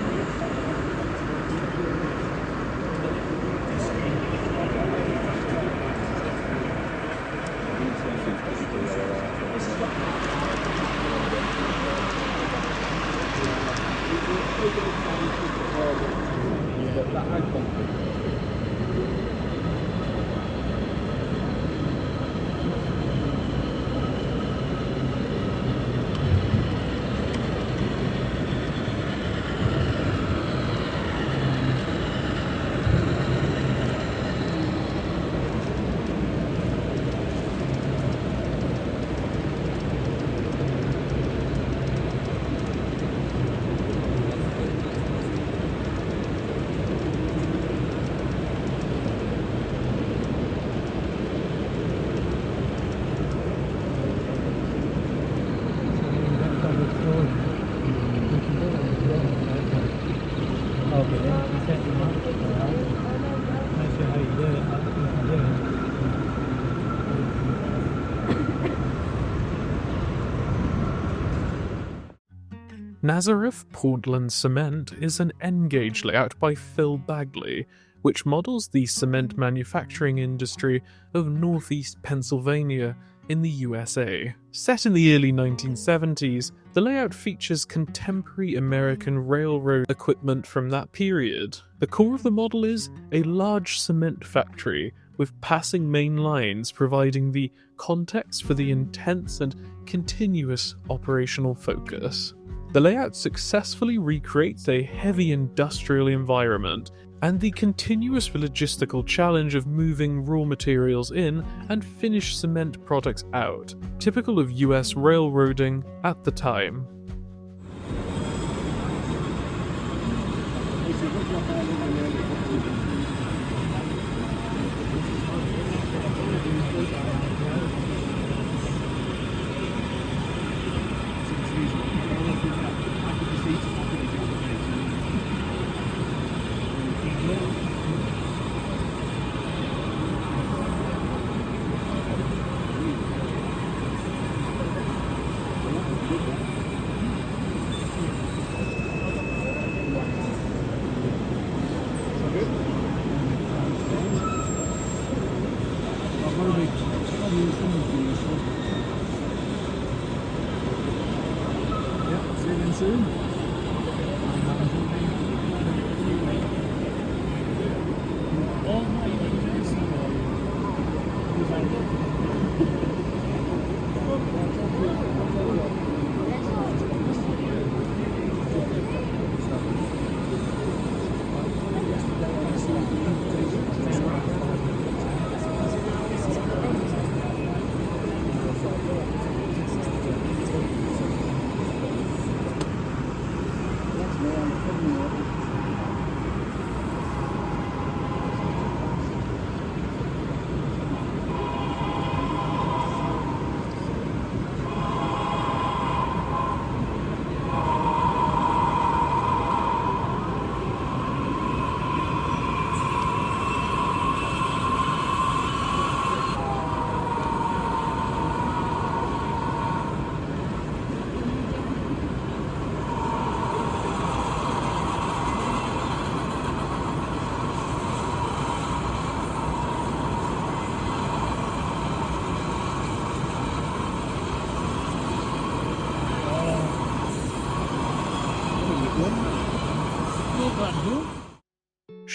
Nazareth Portland Cement is an N-gauge layout by Phil Bagley, which models the cement manufacturing industry of northeast Pennsylvania in the USA. Set in the early 1970s, the layout features contemporary American railroad equipment from that period. The core of the model is a large cement factory with passing main lines providing the context for the intense and continuous operational focus. The layout successfully recreates a heavy industrial environment and the continuous logistical challenge of moving raw materials in and finished cement products out, typical of US railroading at the time.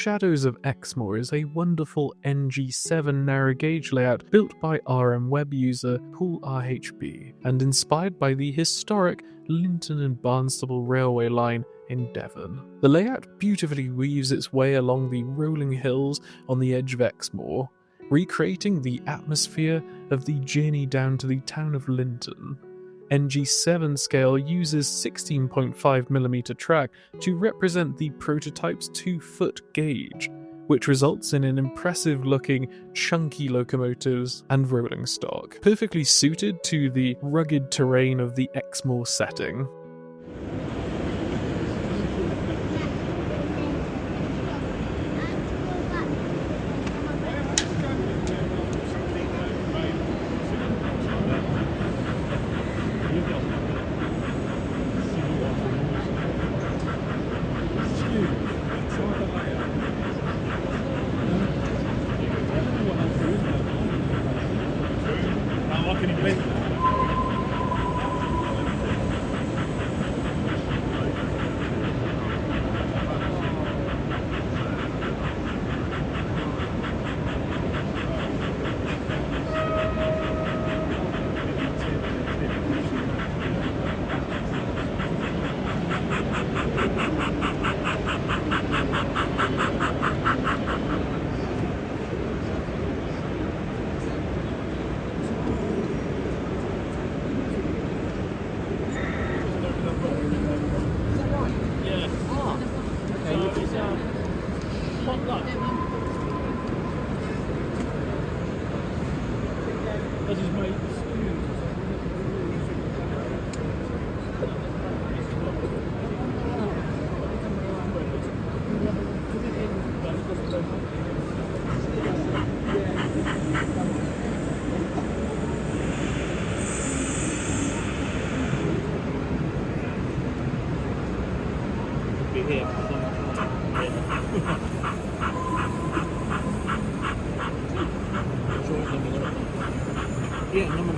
Shadows of Exmoor is a wonderful NG7 narrow gauge layout built by RM web user Paul RHB and inspired by the historic Linton and Barnstable railway line in Devon. The layout beautifully weaves its way along the rolling hills on the edge of Exmoor, recreating the atmosphere of the journey down to the town of Linton. NG7 scale uses 16.5mm track to represent the prototype's 2-foot gauge, which results in an impressive looking chunky locomotives and rolling stock, perfectly suited to the rugged terrain of the Exmoor setting. Yeah, number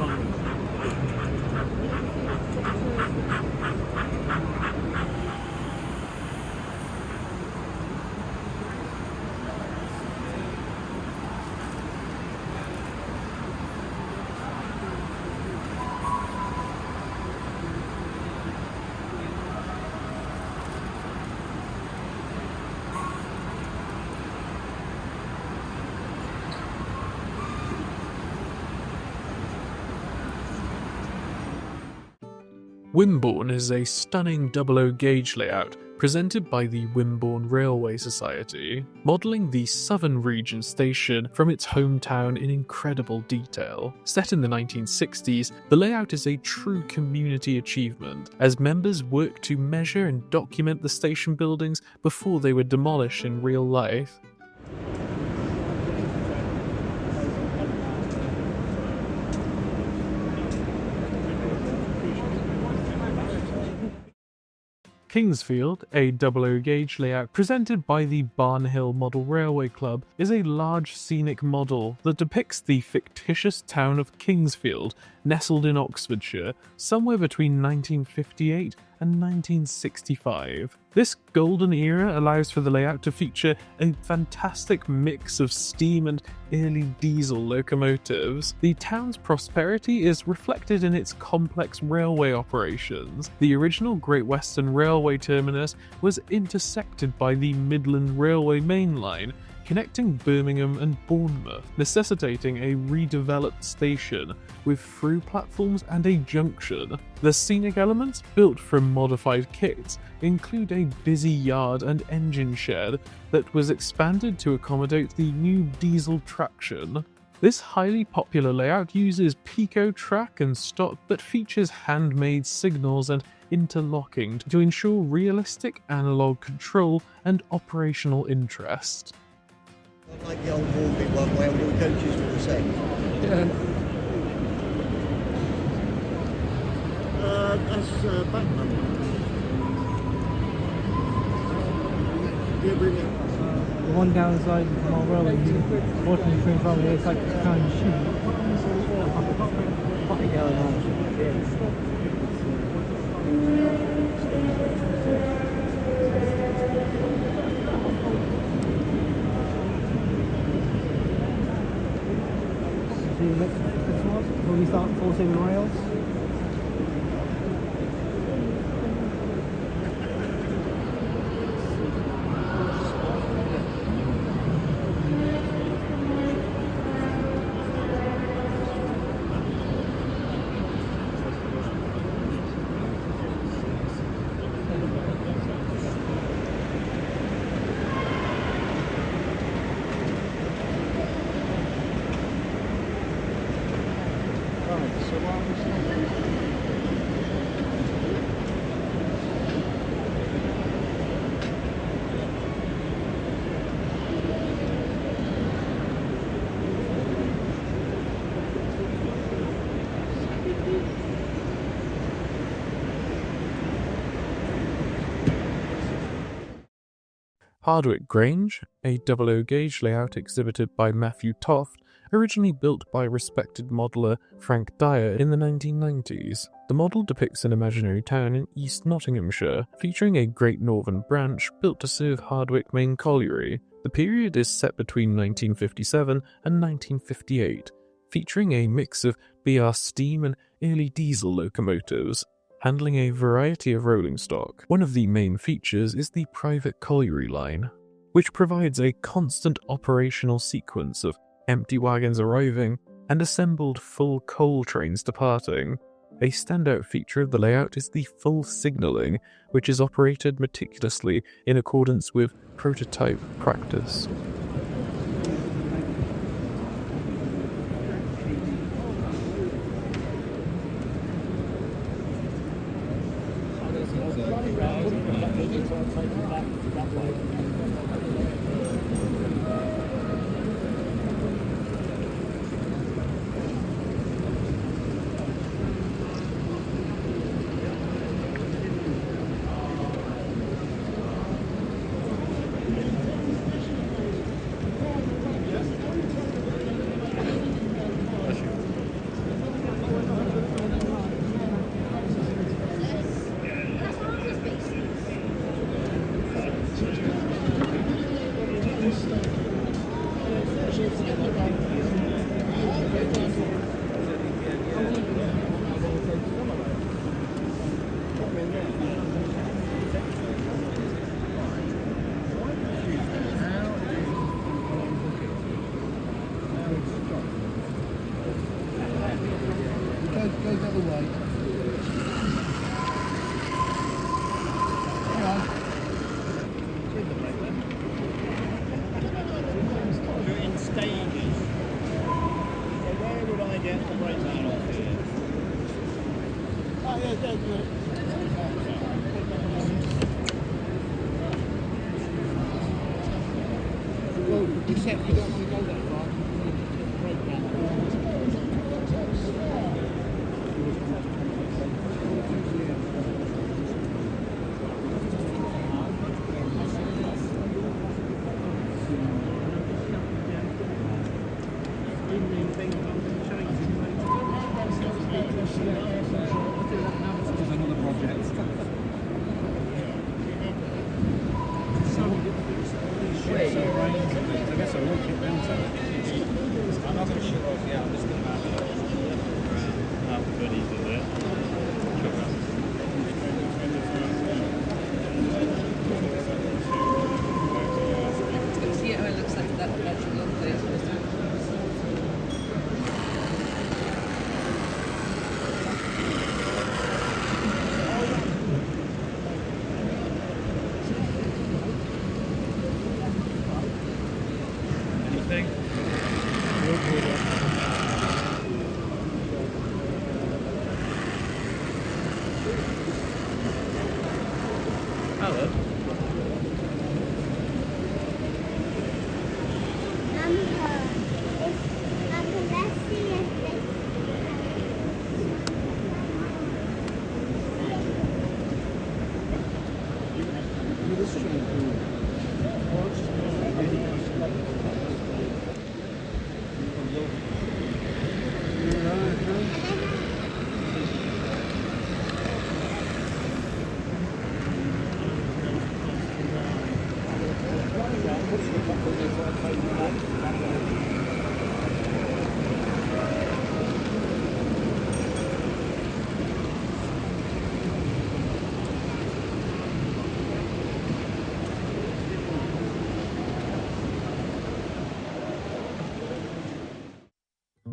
Wimborne is a stunning HOe Gauge layout presented by the Wimborne Railway Society, modelling the Southern Region station from its hometown in incredible detail. Set in the 1960s, the layout is a true community achievement, as members work to measure and document the station buildings before they were demolished in real life. Kingsfield, a HOe Gauge layout presented by the Barley Model Railway Club, is a large scenic model that depicts the fictitious town of Kingsfield, nestled in Oxfordshire, somewhere between 1958 and 1965. This golden era allows for the layout to feature a fantastic mix of steam and early diesel locomotives. The town's prosperity is reflected in its complex railway operations. The original Great Western Railway terminus was intersected by the Midland Railway Mainline, connecting Birmingham and Bournemouth, necessitating a redeveloped station with through platforms and a junction. The scenic elements, built from modified kits, include a busy yard and engine shed that was expanded to accommodate the new diesel traction. This highly popular layout uses Pico track and stop but features handmade signals and interlocking to ensure realistic analog control and operational interest. Like the old Hornby one where all the coaches were the same. Yeah. That's Batman. Yeah, bring it. The one downside of my railway is Wharton train probably it's like a kind of shoe. Fucking hell, before we start forcing the rails. Hardwick Grange, a HOe Gauge layout exhibited by Matthew Toft, originally built by respected modeller Frank Dyer in the 1990s. The model depicts an imaginary town in East Nottinghamshire, featuring a Great Northern branch built to serve Hardwick Main Colliery. The period is set between 1957 and 1958, featuring a mix of BR steam and early diesel locomotives, handling a variety of rolling stock. One of the main features is the private colliery line, which provides a constant operational sequence of empty wagons arriving and assembled full coal trains departing. A standout feature of the layout is the full signalling, which is operated meticulously in accordance with prototype practice. Go the other way. Except you don't want to go that far. Break down.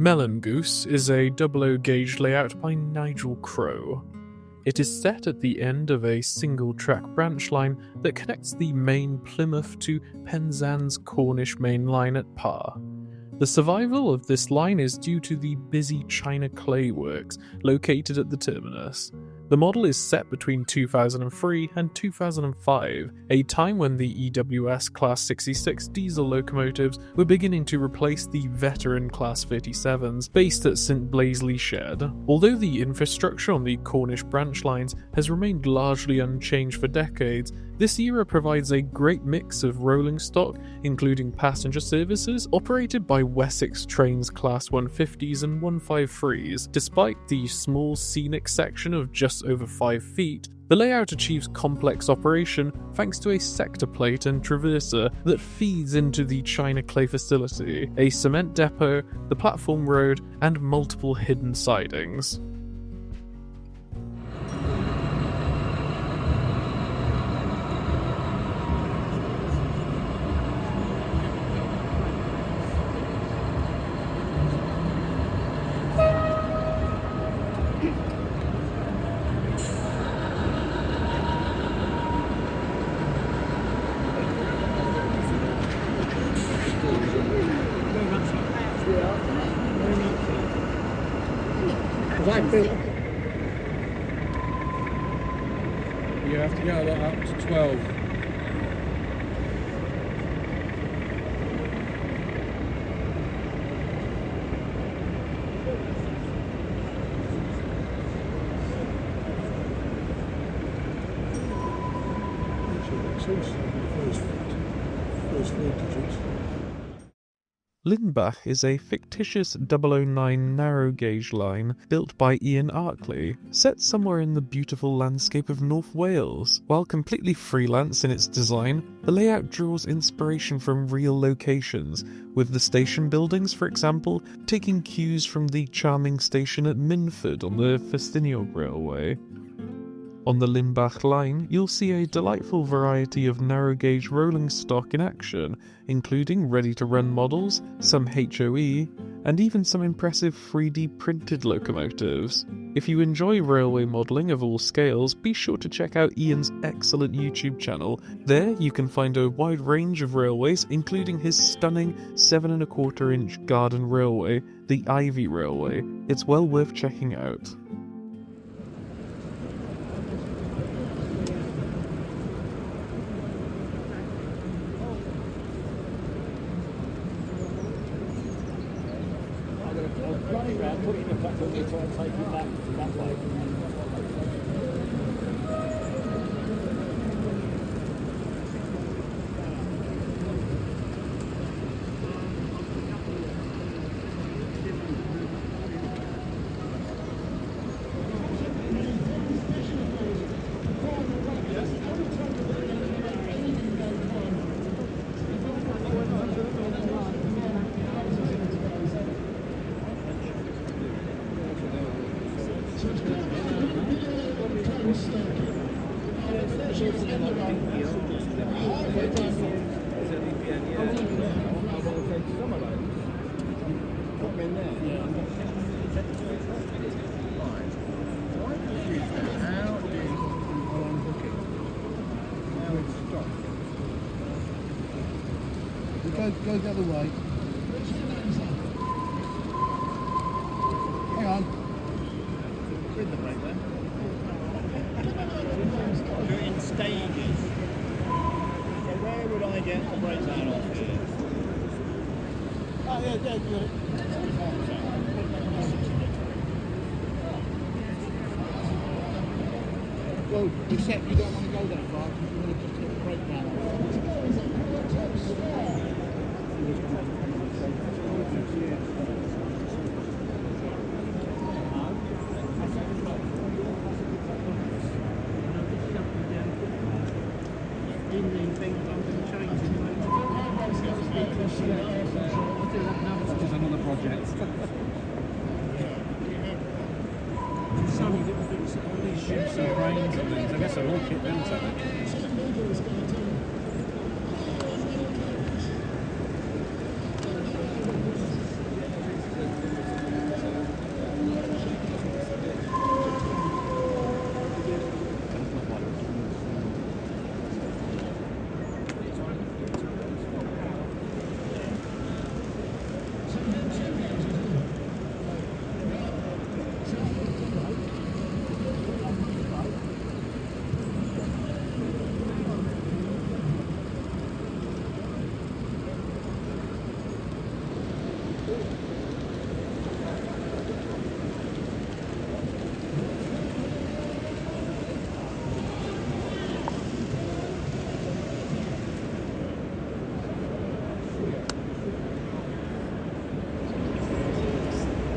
Melon Goose is a OO gauge layout by Nigel Crow. It is set at the end of a single-track branch line that connects the main Plymouth to Penzance Cornish main line at Par. The survival of this line is due to the busy China Clay Works located at the terminus. The model is set between 2003 and 2005, a time when the EWS Class 66 diesel locomotives were beginning to replace the veteran Class 37s based at St Blaisley Shed. Although the infrastructure on the Cornish branch lines has remained largely unchanged for decades, this era provides a great mix of rolling stock, including passenger services operated by Wessex Trains Class 150s and 153s. Despite the small scenic section of just over 5 feet, the layout achieves complex operation thanks to a sector plate and traverser that feeds into the China Clay facility, a cement depot, the platform road, and multiple hidden sidings. You have to get that up to 12. First 4 digits. Lindbach is a fictitious 009 narrow gauge line built by Ian Arkley, set somewhere in the beautiful landscape of North Wales. While completely freelance in its design, the layout draws inspiration from real locations, with the station buildings, for example, taking cues from the charming station at Minford on the Festiniog Railway. On the Lindbach line, you'll see a delightful variety of narrow gauge rolling stock in action, including ready-to-run models, some HOE, and even some impressive 3D printed locomotives. If you enjoy railway modelling of all scales, be sure to check out Ian's excellent YouTube channel. There you can find a wide range of railways, including his stunning 7¼ garden railway, the Ivy Railway. It's well worth checking out. put it in a platform and try and take it back that way. Go the other way. Hang on. With the brake then. Do it in stages. So where would I get the breakdown off here? Oh yeah, yeah. Well, except you don't want to go that far because you want to just get the breakdown off. Which is another project. So all these ships and cranes and things, I guess they're all kit built, aren't they?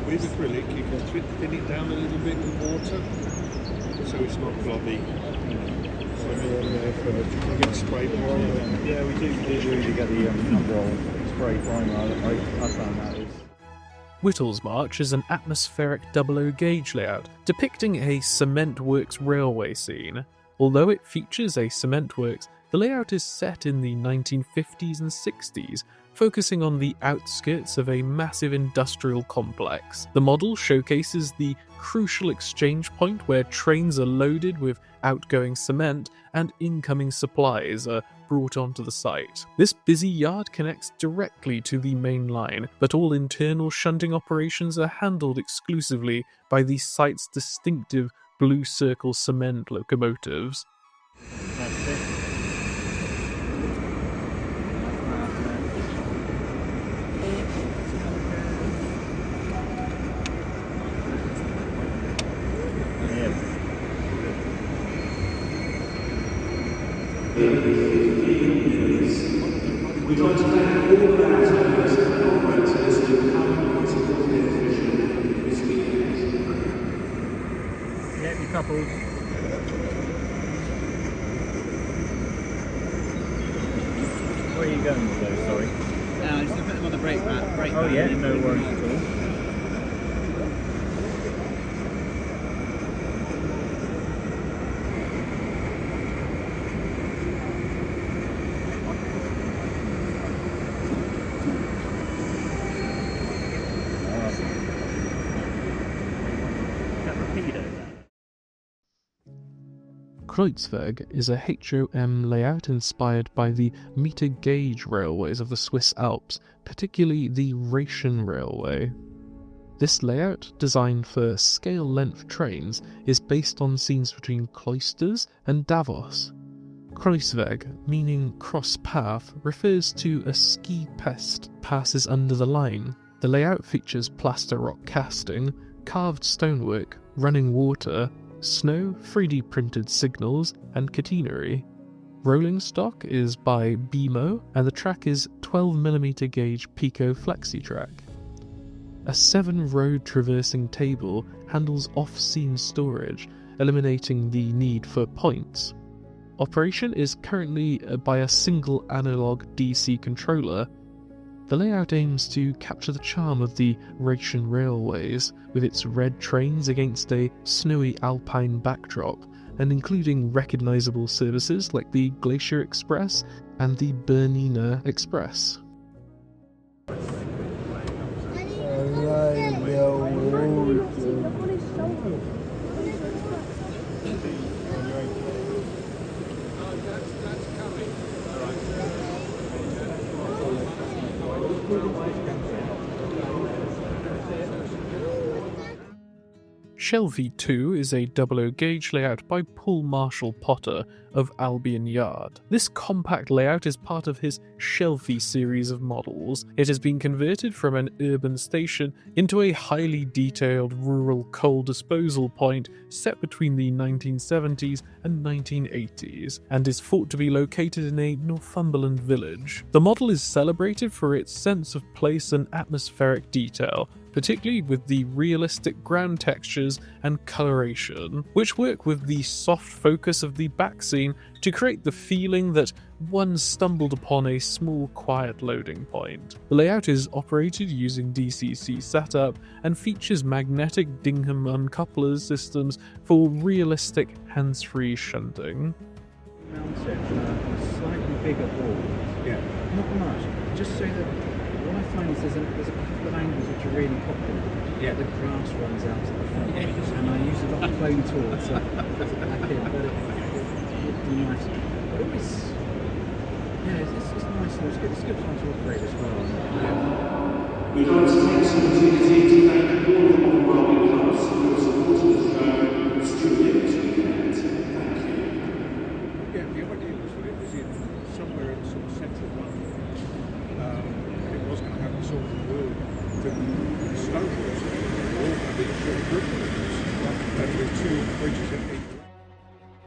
With acrylic, you can thin it down a little bit with water, so it's not blobby. So you get spray primer. Yeah, we do usually get the roll spray primer. I found that is. Whittle's March is an atmospheric OO gauge layout depicting a cement works railway scene. Although it features a cement works, the layout is set in the 1950s and 60s, focusing on the outskirts of a massive industrial complex. The model showcases the crucial exchange point where trains are loaded with outgoing cement and incoming supplies are brought onto the site. This busy yard connects directly to the main line, but all internal shunting operations are handled exclusively by the site's distinctive blue circle cement locomotives. We'd like to thank all of our tenders and operators who have come and supported their vision this weekend. Yeah, your couples. Where are you going with those, sorry? I'm just going to put them on the brake mat. Oh yeah, no worries at all. Kreuzweg is a HOm layout inspired by the meter gauge railways of the Swiss Alps, particularly the Rhaetian Railway. This layout, designed for scale-length trains, is based on scenes between Cloisters and Davos. Kreuzweg, meaning cross path, refers to a ski pest passes under the line. The layout features plaster rock casting, carved stonework, running water, snow, 3D printed signals, and catenary. Rolling stock is by BMO, and the track is 12mm gauge Pico Flexi track. A 7-road traversing table handles off-scene storage, eliminating the need for points. Operation is currently by a single analog DC controller. The layout aims to capture the charm of the Rhaetian railways, with its red trains against a snowy alpine backdrop, and including recognisable services like the Glacier Express and the Bernina Express. Shelvey 2 is a OO gauge layout by Paul Marshall Potter of Albion Yard. This compact layout is part of his Shelvey series of models. It has been converted from an urban station into a highly detailed rural coal disposal point set between the 1970s and 1980s, and is thought to be located in a Northumberland village. The model is celebrated for its sense of place and atmospheric detail, particularly with the realistic ground textures and coloration, which work with the soft focus of the back scene to create the feeling that one stumbled upon a small quiet loading point. The layout is operated using DCC setup and features magnetic Dingham uncouplers systems for realistic hands-free shunting. Mounted slightly bigger board. Yeah. Not much. Just so that what I find is there's a couple of angles which are really popular. Yeah. The grass runs out to the front, and I use a lot of clone tools to put it back in, but it'd be nice. But always, yeah, it's nice and it's good fun to operate as well. We'd like to take this opportunity to thank all of the modern railway clubs who have supported the show, studio this weekend. Thank you. Yeah, the idea was that it was in somewhere in sort of central London. It was going to have the sort of world that the snowballs all had these sort of group and the two bridges in each.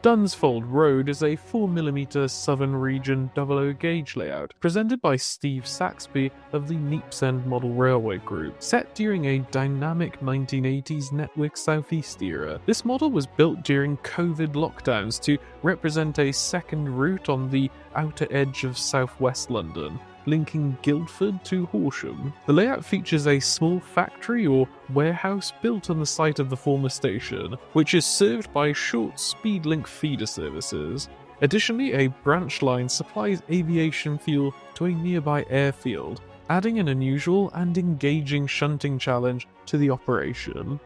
Dunsfold Road is a 4mm Southern Region OO gauge layout presented by Steve Saxby of the Neepsend Model Railway Group, set during a dynamic 1980s Network Southeast era. This model was built during COVID lockdowns to represent a second route on the outer edge of southwest London, linking Guildford to Horsham. The layout features a small factory or warehouse built on the site of the former station, which is served by short Speedlink feeder services. Additionally, a branch line supplies aviation fuel to a nearby airfield, adding an unusual and engaging shunting challenge to the operation.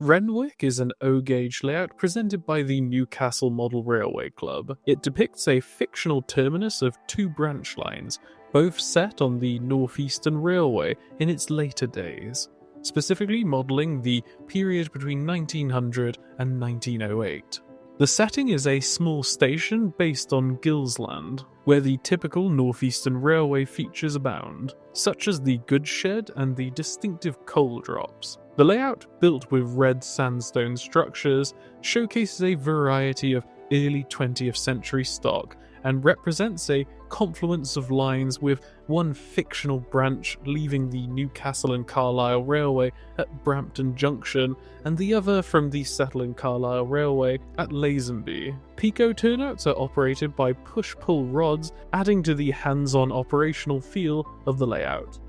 Renwick is an OO gauge layout presented by the Newcastle Model Railway Club. It depicts a fictional terminus of two branch lines, both set on the North Eastern Railway in its later days, specifically modelling the period between 1900 and 1908. The setting is a small station based on Gillsland, where the typical North Eastern Railway features abound, such as the goods shed and the distinctive coal drops. The layout, built with red sandstone structures, showcases a variety of early 20th century stock and represents a confluence of lines with one fictional branch leaving the Newcastle and Carlisle Railway at Brampton Junction and the other from the Settle and Carlisle Railway at Lazenby. Pico turnouts are operated by push-pull rods, adding to the hands-on operational feel of the layout.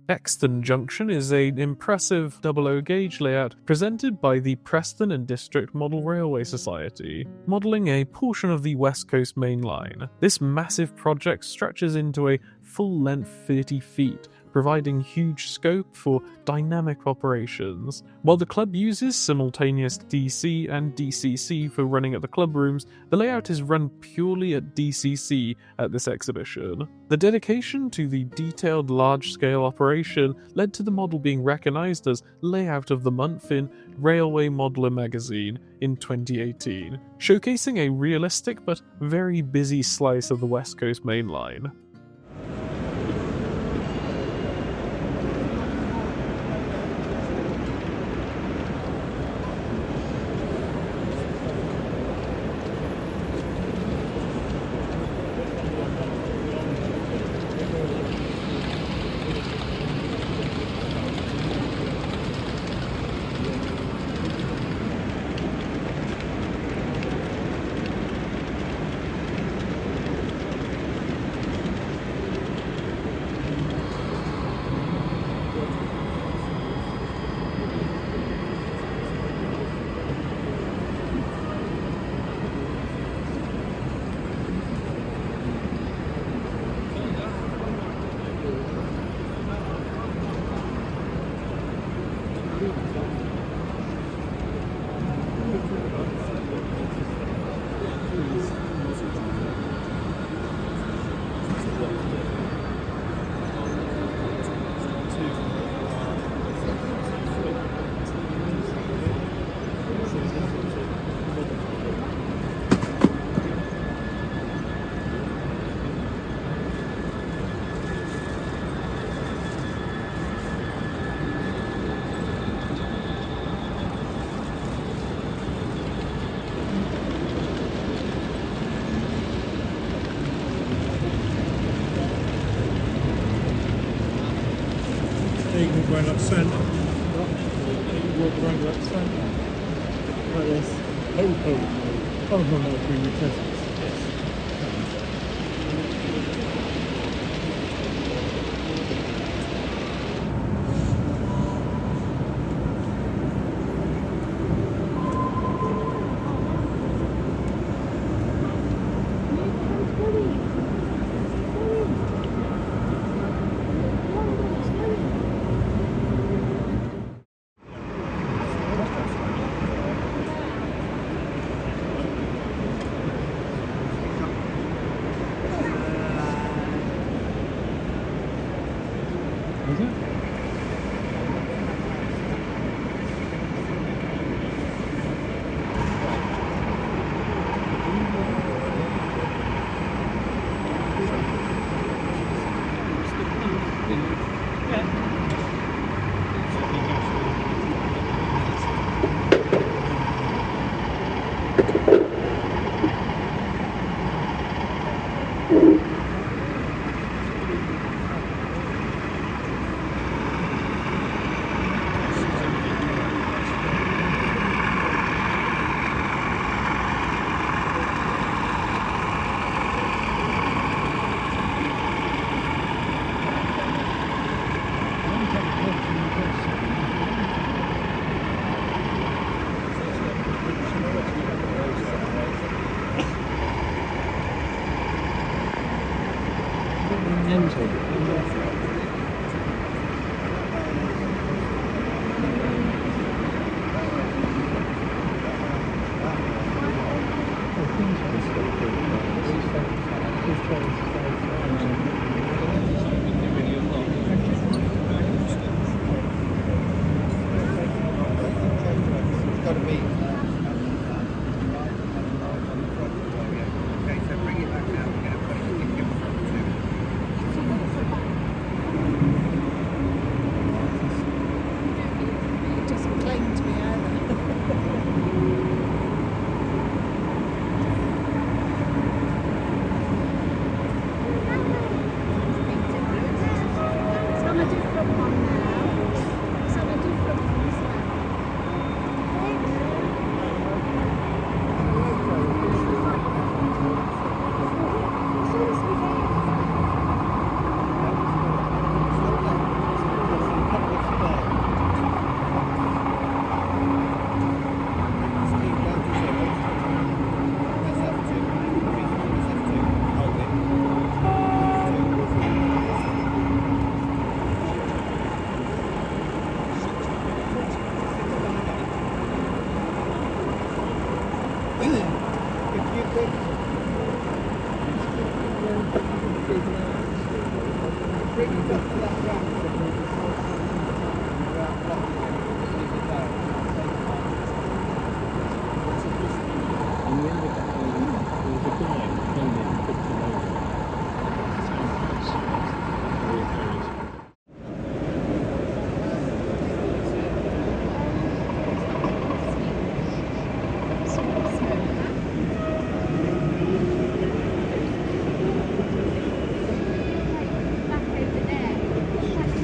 Exton Junction is an impressive HOe Gauge layout presented by the Preston and District Model Railway Society, modelling a portion of the West Coast Mainline. This massive project stretches into a full length 30 feet, providing huge scope for dynamic operations. While the club uses simultaneous DC and DCC for running at the club rooms, the layout is run purely at DCC at this exhibition. The dedication to the detailed large-scale operation led to the model being recognised as Layout of the Month in Railway Modeller magazine in 2018, showcasing a realistic but very busy slice of the West Coast Main Line. Going up centre. Walk around up centre. Like this. Oh, no, bring your test. Back over there.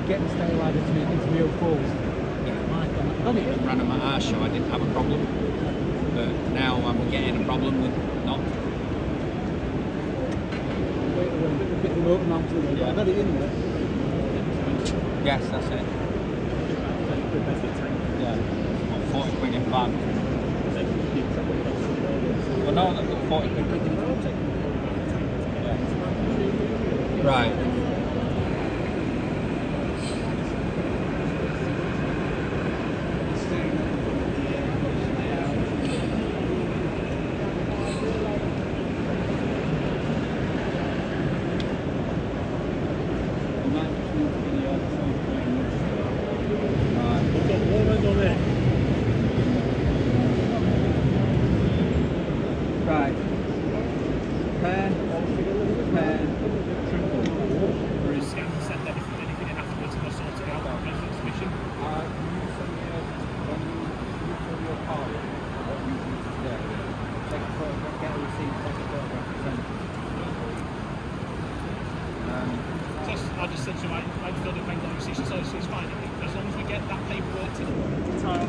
Getting stabilised into real falls. Ran on my arse show, I didn't have a problem, but now I'm getting a problem with not. A bit of Wharton onto the I've had it in there. Yes, that's it. Yeah. 40 quid in van. Well, no, I've got 40 quid in van. Yeah. Right. I just said to him, I filled in bank decision, so it's fine. As long as we get that paperwork to the tile.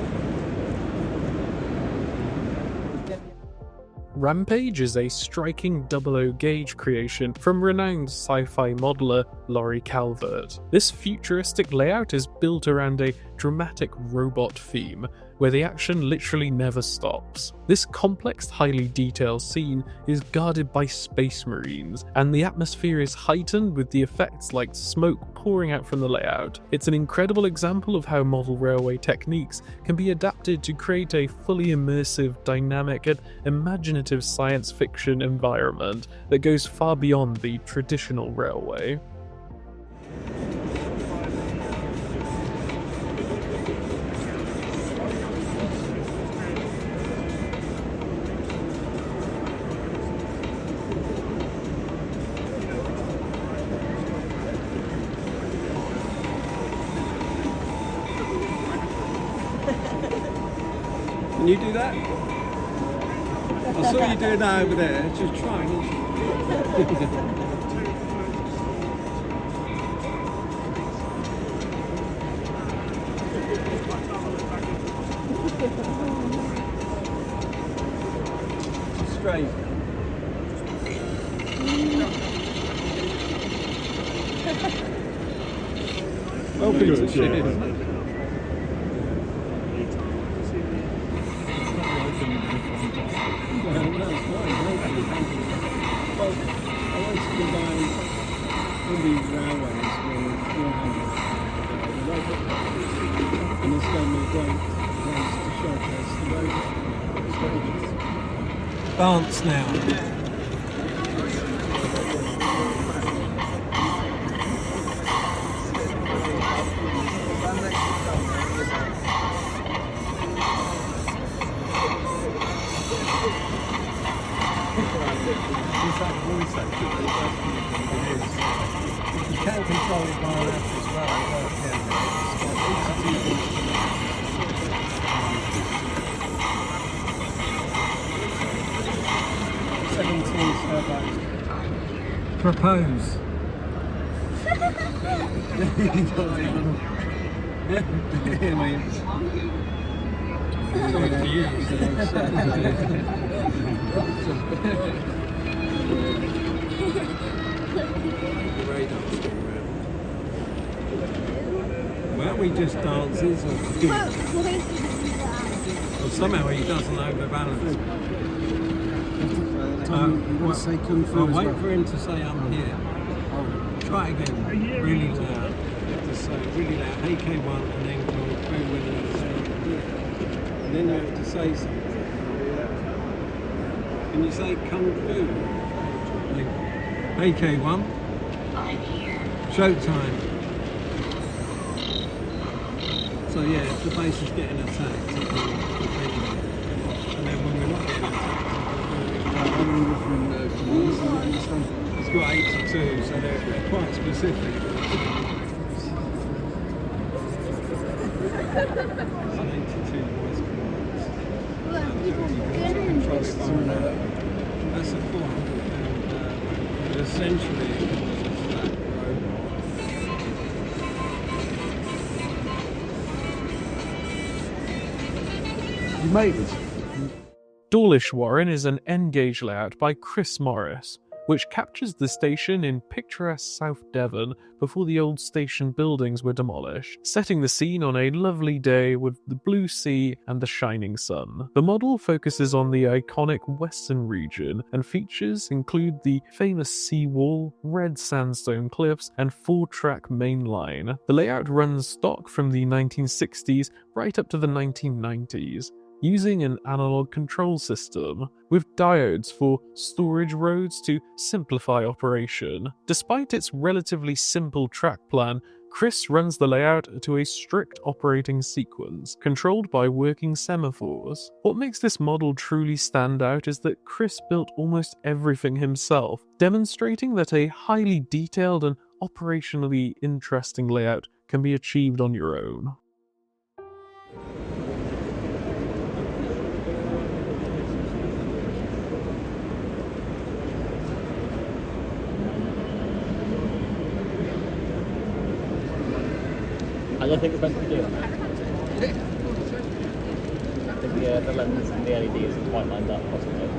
Rampage is a striking OO gauge creation from renowned sci-fi modeler Laurie Calvert. This futuristic layout is built around a dramatic robot theme, where the action literally never stops. This complex, highly detailed scene is guarded by space marines, and the atmosphere is heightened with the effects like smoke pouring out from the layout. It's an incredible example of how model railway techniques can be adapted to create a fully immersive, dynamic, and imaginative science fiction environment that goes far beyond the traditional railway. Can you do that? I saw you doing that over there, just trying. Straight. Welcome to Sheffield. Dance now. You can control it by an app as well. Propose. Well, we just dances or somehow he doesn't overbalance. Say kung fu. I'll wait for him to say I'm here. Try again, really loud. You have to say really loud, HK1 and then kung fu when it's and then you have to say something. Can you say kung fu? HK1. Showtime. So yeah, if the base is getting attacked, and then when we're not getting attacked, it's got 82, so they're quite specific. It's an 82 voice commands. That's a 400 pound, but essentially it's a flat robot. You made it. Dawlish Warren is an N-gauge layout by Chris Morris, which captures the station in picturesque South Devon before the old station buildings were demolished, setting the scene on a lovely day with the blue sea and the shining sun. The model focuses on the iconic western region, and features include the famous seawall, red sandstone cliffs, and 4-track Mainline. The layout runs stock from the 1960s right up to the 1990s. Using an analog control system, with diodes for storage roads to simplify operation. Despite its relatively simple track plan, Chris runs the layout to a strict operating sequence, controlled by working semaphores. What makes this model truly stand out is that Chris built almost everything himself, demonstrating that a highly detailed and operationally interesting layout can be achieved on your own. I don't think it's meant to be doing that. I think the lens and the LEDs are quite lined up, possibly.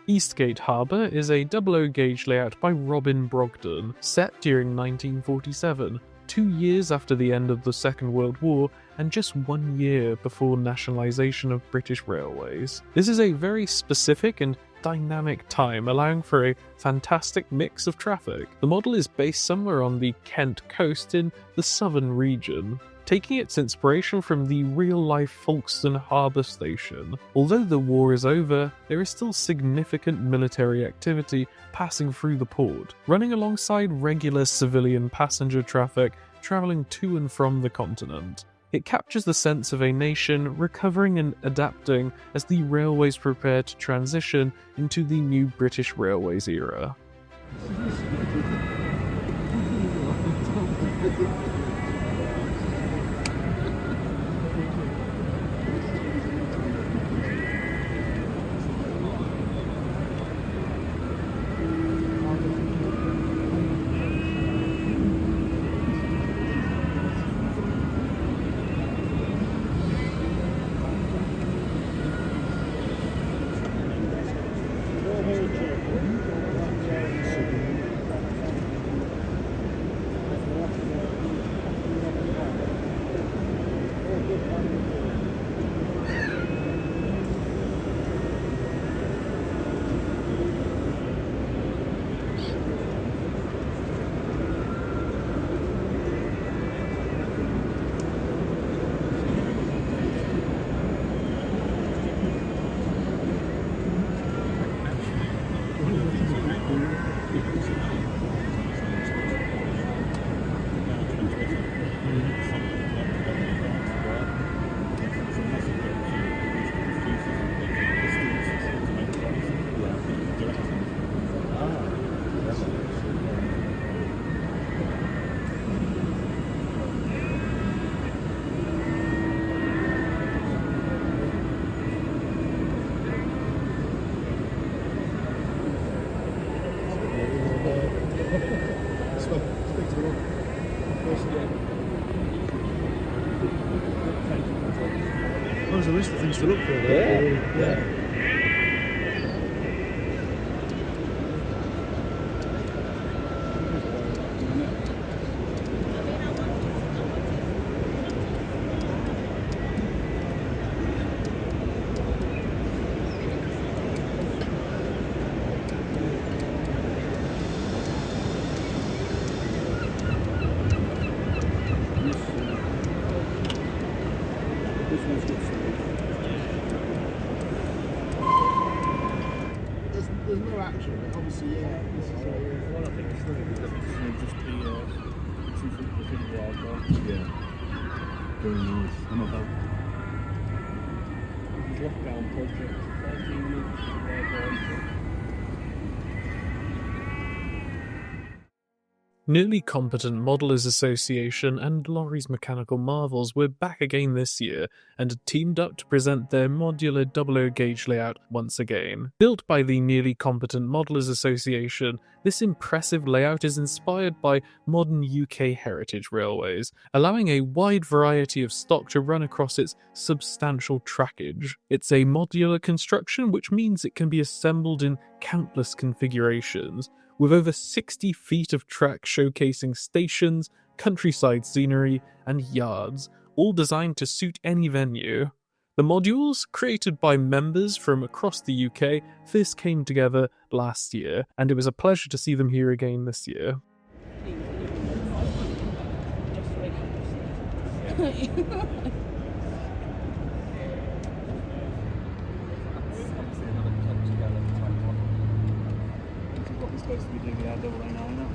Eastgate Harbour is a OO gauge layout by Robin Brogden, set during 1947, 2 years after the end of the Second World War and just 1 year before nationalisation of British Railways. This is a very specific and dynamic time, allowing for a fantastic mix of traffic. The model is based somewhere on the Kent coast in the southern region, taking its inspiration from the real-life Folkestone Harbour station. Although the war is over, there is still significant military activity passing through the port, running alongside regular civilian passenger traffic travelling to and from the continent. It captures the sense of a nation recovering and adapting as the railways prepare to transition into the new British Railways era. was a list of things to look for there. Yeah. There's no action, but obviously, yeah, this is a... Well, I think it's really good. This is just the 2 feet per feet wide one. Yeah. Very nice. I'm about... This is lockdown project. 13 months there, Nearly Competent Modelers Association and Lorry's Mechanical Marvels were back again this year and had teamed up to present their modular HOe Gauge layout once again. Built by the Nearly Competent Modelers Association, this impressive layout is inspired by modern UK heritage railways, allowing a wide variety of stock to run across its substantial trackage. It's a modular construction, which means it can be assembled in countless configurations, with over 60 feet of track showcasing stations, countryside scenery, and yards, all designed to suit any venue. The modules, created by members from across the UK, first came together last year, and it was a pleasure to see them here again this year. Supposed to be doing our OO9 now.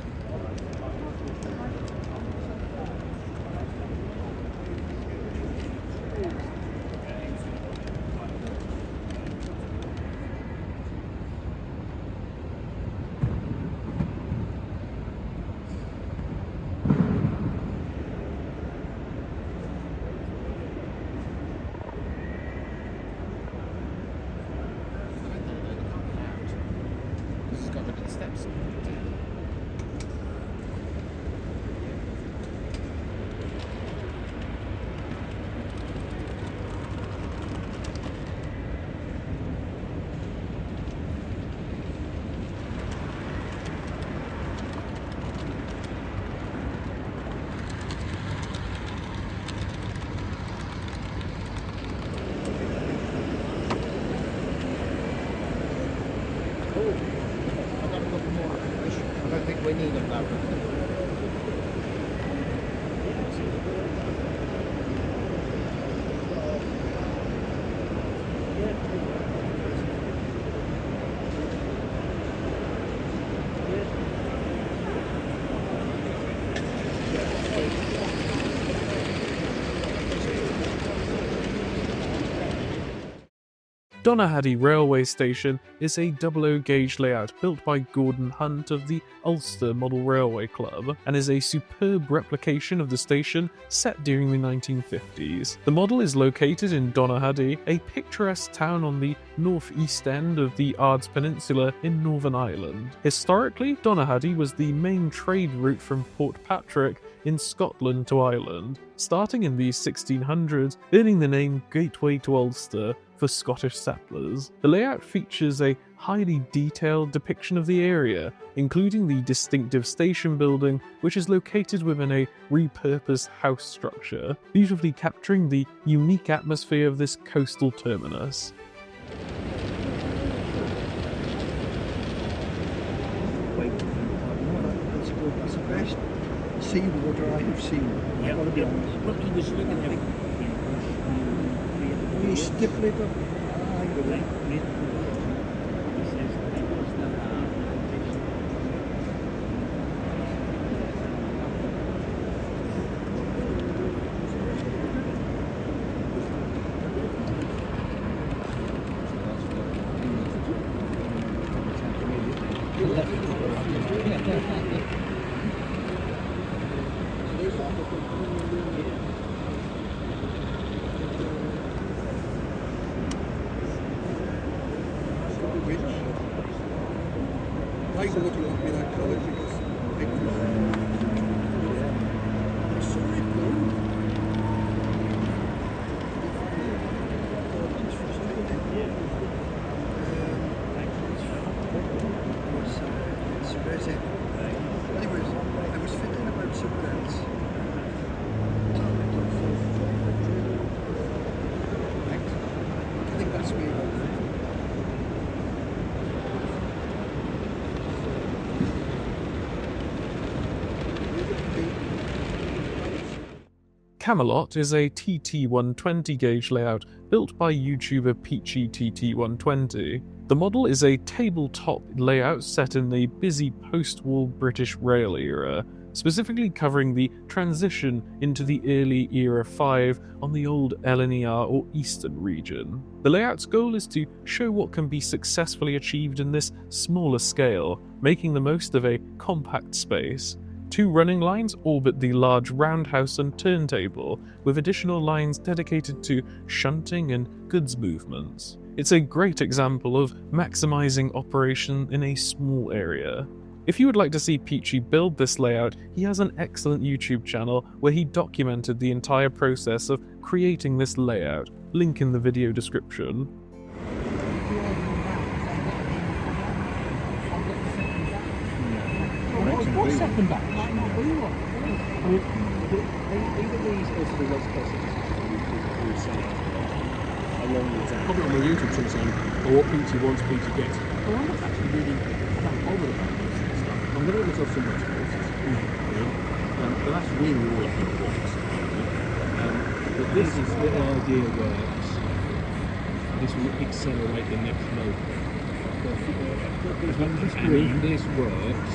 We need them now. Donaghadee Railway Station is a HOe Gauge layout built by Gordon Hunt of the Ulster Model Railway Club, and is a superb replication of the station set during the 1950s. The model is located in Donaghadee, a picturesque town on the north-east end of the Ards Peninsula in Northern Ireland. Historically, Donaghadee was the main trade route from Port Patrick in Scotland to Ireland, starting in the 1600s, earning the name Gateway to Ulster for Scottish settlers. The layout features a highly detailed depiction of the area, including the distinctive station building, which is located within a repurposed house structure, beautifully capturing the unique atmosphere of this coastal terminus. That's the best seawater I have seen. I've got to be honest. Look, he was looking at it. You stipple it up. Camelot is a TT120 gauge layout built by YouTuber Peachy TT120. The model is a tabletop layout set in the busy post-war British rail era, specifically covering the transition into the early Era 5 on the old LNER or Eastern region. The layout's goal is to show what can be successfully achieved in this smaller scale, making the most of a compact space. 2 running lines orbit the large roundhouse and turntable, with additional lines dedicated to shunting and goods movements. It's a great example of maximising operation in a small area. If you would like to see Peachy build this layout, he has an excellent YouTube channel where he documented the entire process of creating this layout, link in the video description. What's second batch? Might not be one. I mean, either these or the West Coast who say along with that. Probably on my YouTube channel saying, what Peachy wants, Peachy gets. Oh, I'm not actually really that bothered about this sort of stuff. I'm going to get myself some West Coasts. But that's really all I think it wants. But this is the idea works. This will accelerate the next node. And if this works,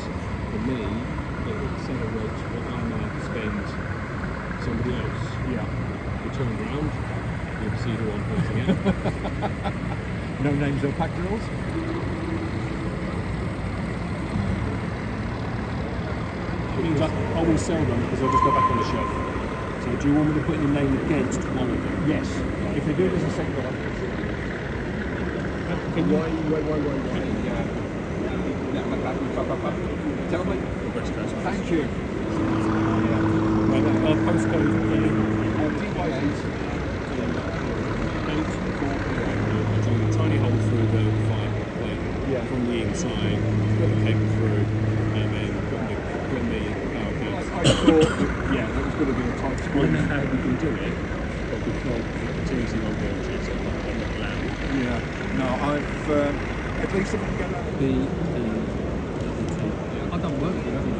for me, it accelerates what I might spend somebody else. Yeah. If you turn around, you'll see who I'm pointing at. No names or pack drills? It means I will sell them because I'll just go back on the shelf. So do you want me to put your name against one of them? Yes. If they do it as a second one. Can you... Tell me. Thank you. Right, postcode DY8. 8 a tiny hole through the fire plate from the inside, put the cable through, and then put the power caps. I thought that was going to be a tight squeeze. I know how we can do it, but because it's easy on the OG, so I'm not allowed. Yeah. No, I've at least if I can get that. I've done work with it, haven't I?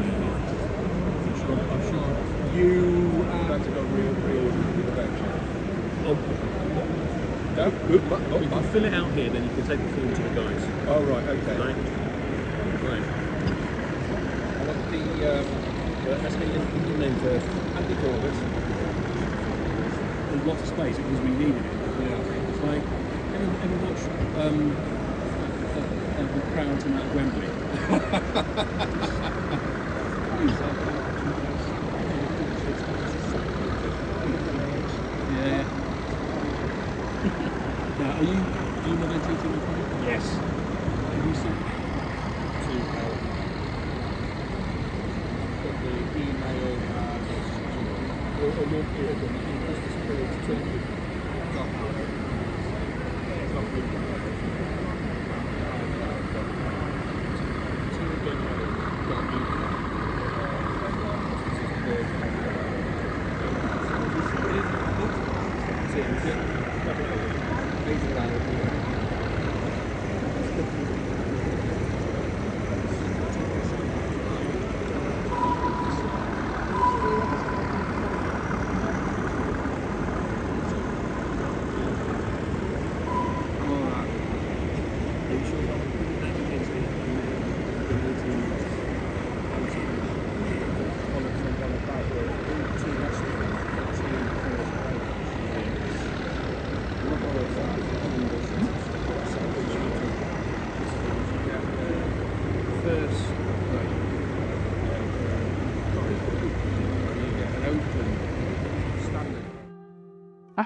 I'm sure. You had to go real with the bench. You can fill it out here, then you can take the form to the guys. Oh, right, okay. Right. I want let's get your name first. Andy Corbett. There's lots of space because we needed it. Yeah. It's like, ever watch the crowd come out of Wembley? Yeah. Now, do you know that teaching the Yes. Have you seen the email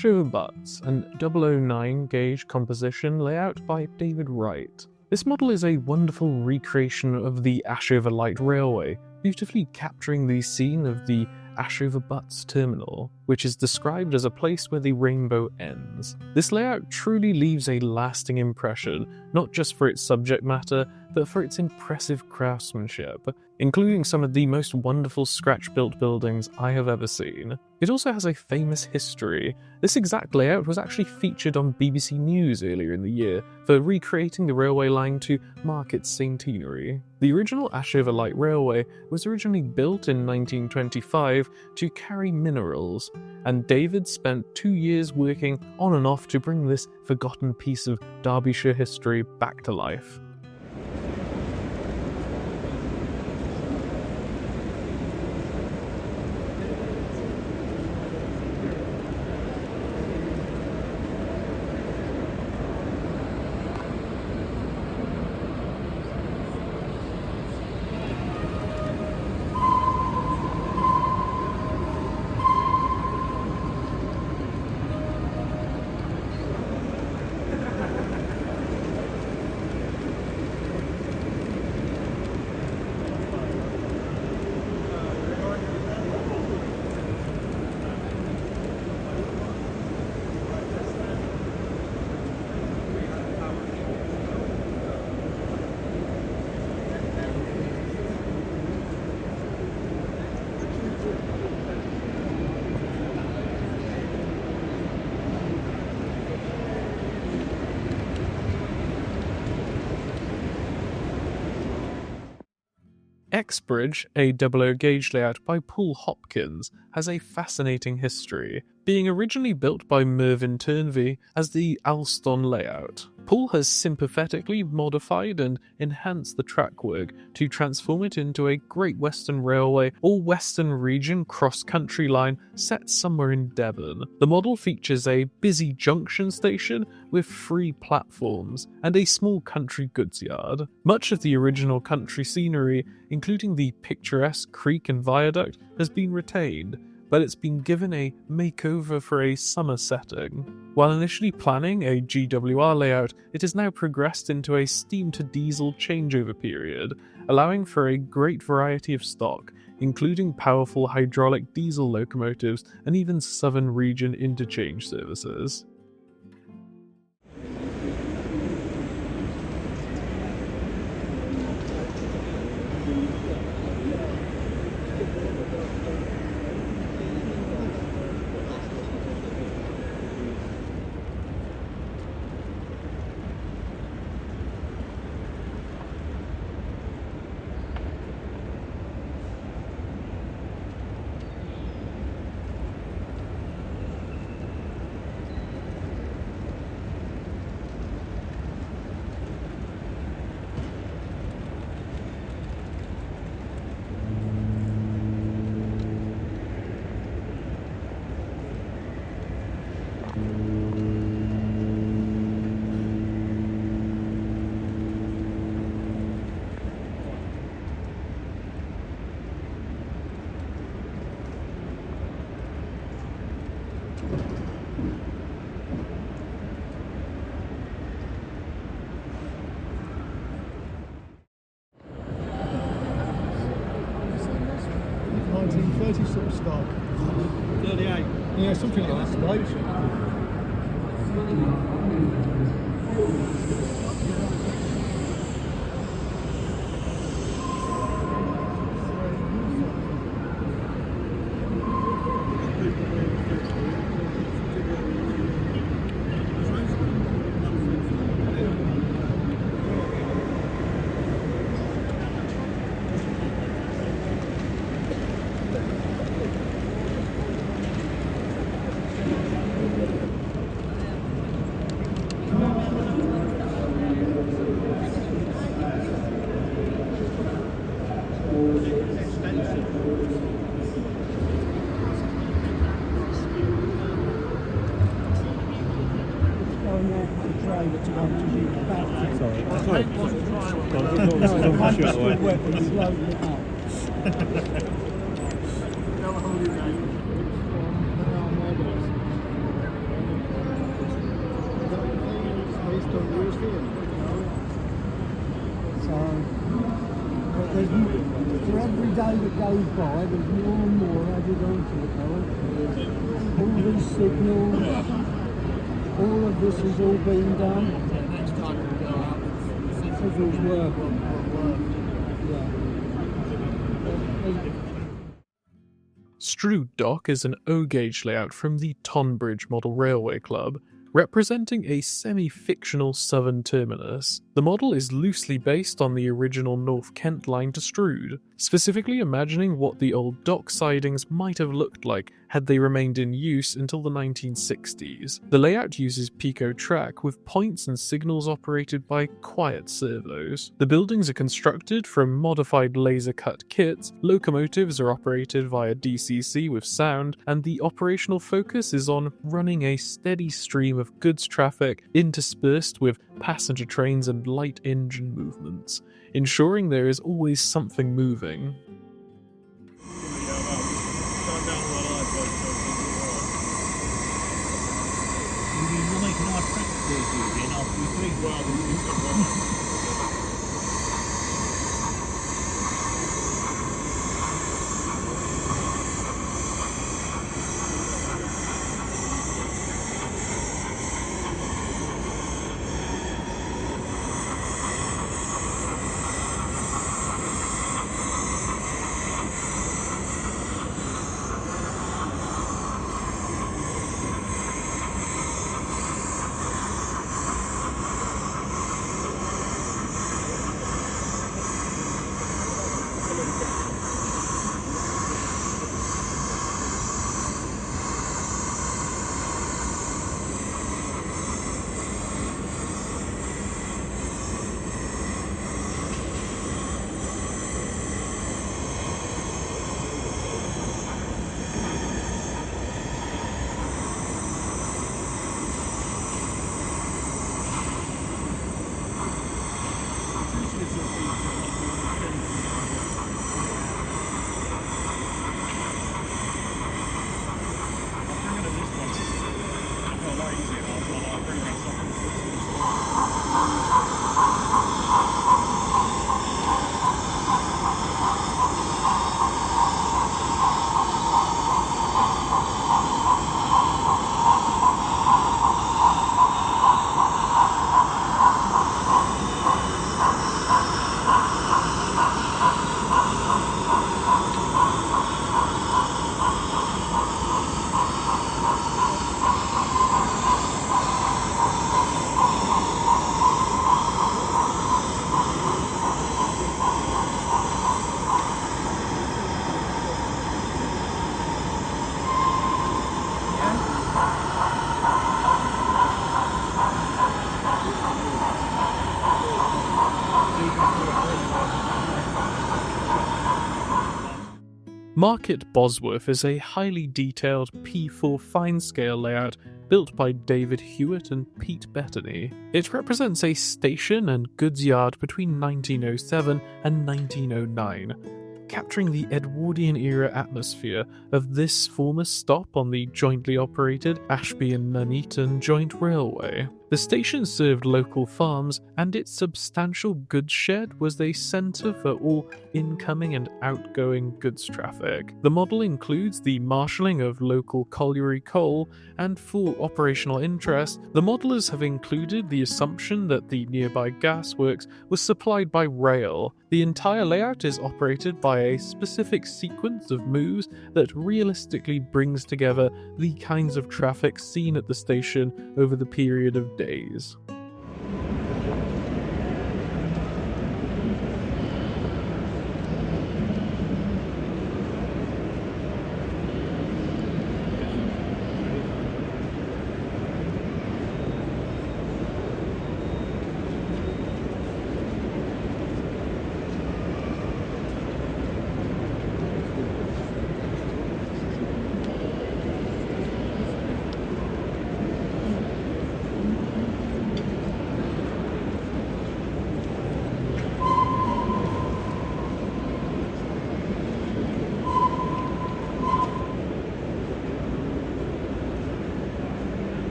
HOe Butts and OO9 Gauge composition layout by David Wright. This model is a wonderful recreation of the Ashover Light Railway, beautifully capturing the scene of the Ashover Butts terminal, which is described as a place where the rainbow ends. This layout truly leaves a lasting impression, not just for its subject matter, but for its impressive craftsmanship, including some of the most wonderful scratch-built buildings I have ever seen. It also has a famous history. This exact layout was actually featured on BBC News earlier in the year for recreating the railway line to mark its centenary. The original Ashover Light Railway was originally built in 1925 to carry minerals, and David spent 2 years working on and off to bring this forgotten piece of Derbyshire history back to life. Exbridge, a OO gauge layout by Paul Hopkins, has a fascinating history, being originally built by Mervyn Turnvey as the Alston layout. Paul has sympathetically modified and enhanced the trackwork to transform it into a Great Western Railway or Western Region cross-country line set somewhere in Devon. The model features a busy junction station with 3 platforms and a small country goods yard. Much of the original country scenery, including the picturesque creek and viaduct, has been retained, but it's been given a makeover for a summer setting. While initially planning a GWR layout, it has now progressed into a steam to diesel changeover period, allowing for a great variety of stock, including powerful hydraulic diesel locomotives and even Southern Region interchange services. Sort of stock. 38. Yeah, something like that, right? For every day that goes by, there's more and more added onto the car. All these signals, all of this has all been done. Next time we'll go out with Sizzles work. Strood Dock is an HOe Gauge layout from the Tonbridge Model Railway Club, representing a semi-fictional southern terminus. The model is loosely based on the original North Kent line to Strood, specifically imagining what the old dock sidings might have looked like had they remained in use until the 1960s. The layout uses Pico track with points and signals operated by quiet servos. The buildings are constructed from modified laser-cut kits, locomotives are operated via DCC with sound, and the operational focus is on running a steady stream of goods traffic interspersed with passenger trains and light engine movements, ensuring there is always something moving. Market Bosworth is a highly detailed P4 fine-scale layout built by David Hewitt and Pete Bettany. It represents a station and goods yard between 1907 and 1909, capturing the Edwardian-era atmosphere of this former stop on the jointly operated Ashby and Nuneaton Joint Railway. The station served local farms, and its substantial goods shed was a centre for all incoming and outgoing goods traffic. The model includes the marshalling of local colliery coal, and for operational interest, the modelers have included the assumption that the nearby gasworks was supplied by rail. The entire layout is operated by a specific sequence of moves that realistically brings together the kinds of traffic seen at the station over the period of days.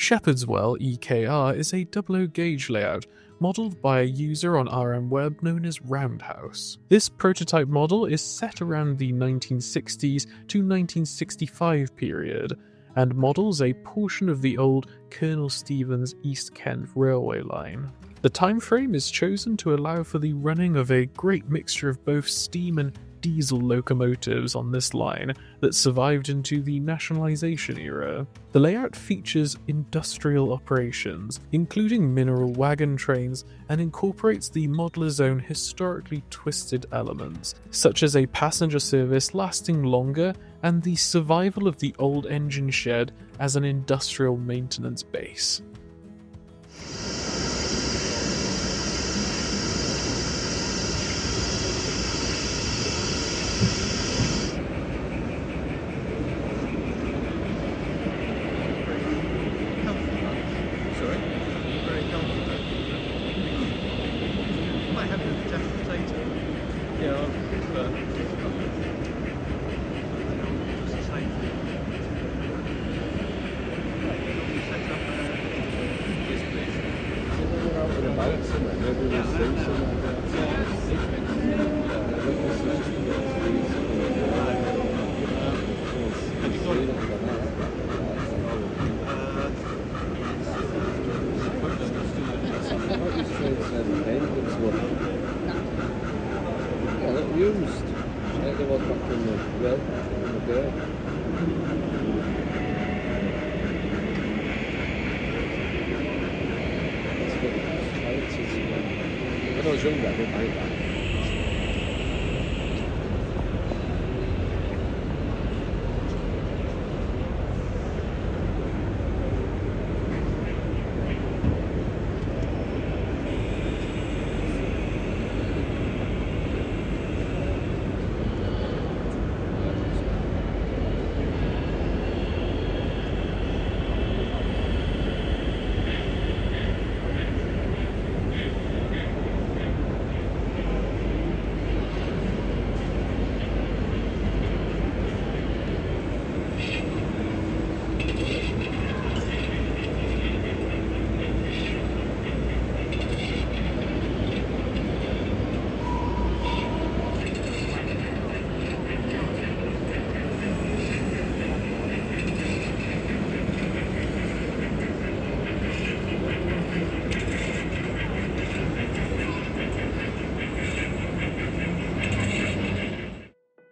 Shepherdswell EKR is a OO gauge layout modelled by a user on RM Web known as Roundhouse. This prototype model is set around the 1960s to 1965 period and models a portion of the old Colonel Stevens East Kent railway line. The time frame is chosen to allow for the running of a great mixture of both steam and diesel locomotives on this line that survived into the nationalisation era. The layout features industrial operations, including mineral wagon trains, and incorporates the modeller's own historically twisted elements, such as a passenger service lasting longer and the survival of the old engine shed as an industrial maintenance base.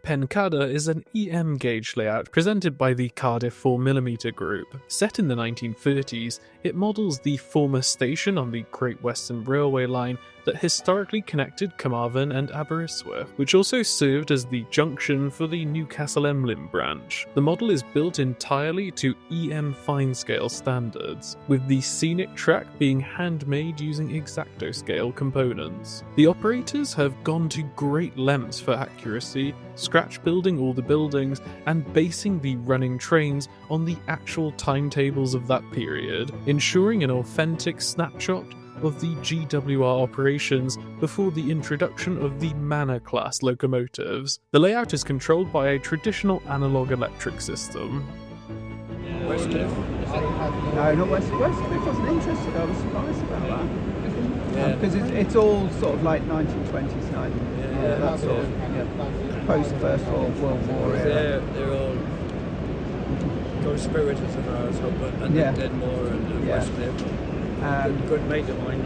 Pencada is an EM gauge layout presented by the Cardiff 4mm group. Set in the 1930s, it models the former station on the Great Western Railway line that historically connected Carmarthen and Aberystwyth, which also served as the junction for the Newcastle Emlyn branch. The model is built entirely to EM fine scale standards, with the scenic track being handmade using X-Acto scale components. The operators have gone to great lengths for accuracy, scratch building all the buildings and basing the running trains on the actual timetables of that period, ensuring an authentic snapshot of the GWR operations before the introduction of the Manor class locomotives. The layout is controlled by a traditional analog electric system. Westcliff? No, not Westcliff. Westcliff wasn't interested. I was surprised about that. Because it's all sort of like 1920s, that sort of post First World War era. They're all co-spiriters of ours, and Denmore and Westcliff. Good mate of mine.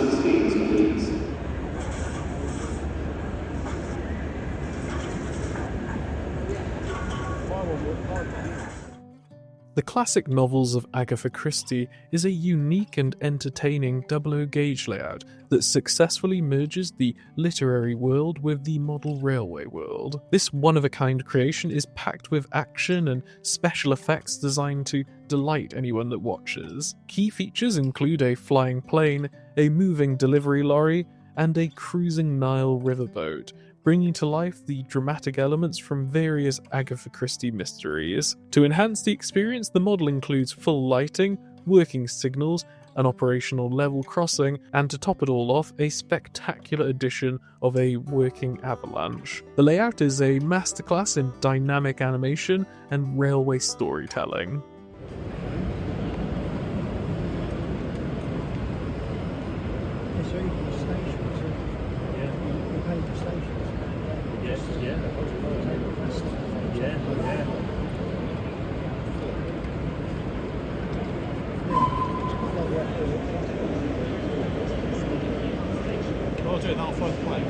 16s, please. The classic novels of Agatha Christie is a unique and entertaining DUBLO gauge layout that successfully merges the literary world with the model railway world. This one-of-a-kind creation is packed with action and special effects designed to delight anyone that watches. Key features include a flying plane, a moving delivery lorry, and a cruising Nile riverboat, bringing to life the dramatic elements from various Agatha Christie mysteries. To enhance the experience, the model includes full lighting, working signals, an operational level crossing, and to top it all off, a spectacular addition of a working avalanche. The layout is a masterclass in dynamic animation and railway storytelling. I'll do it now for play.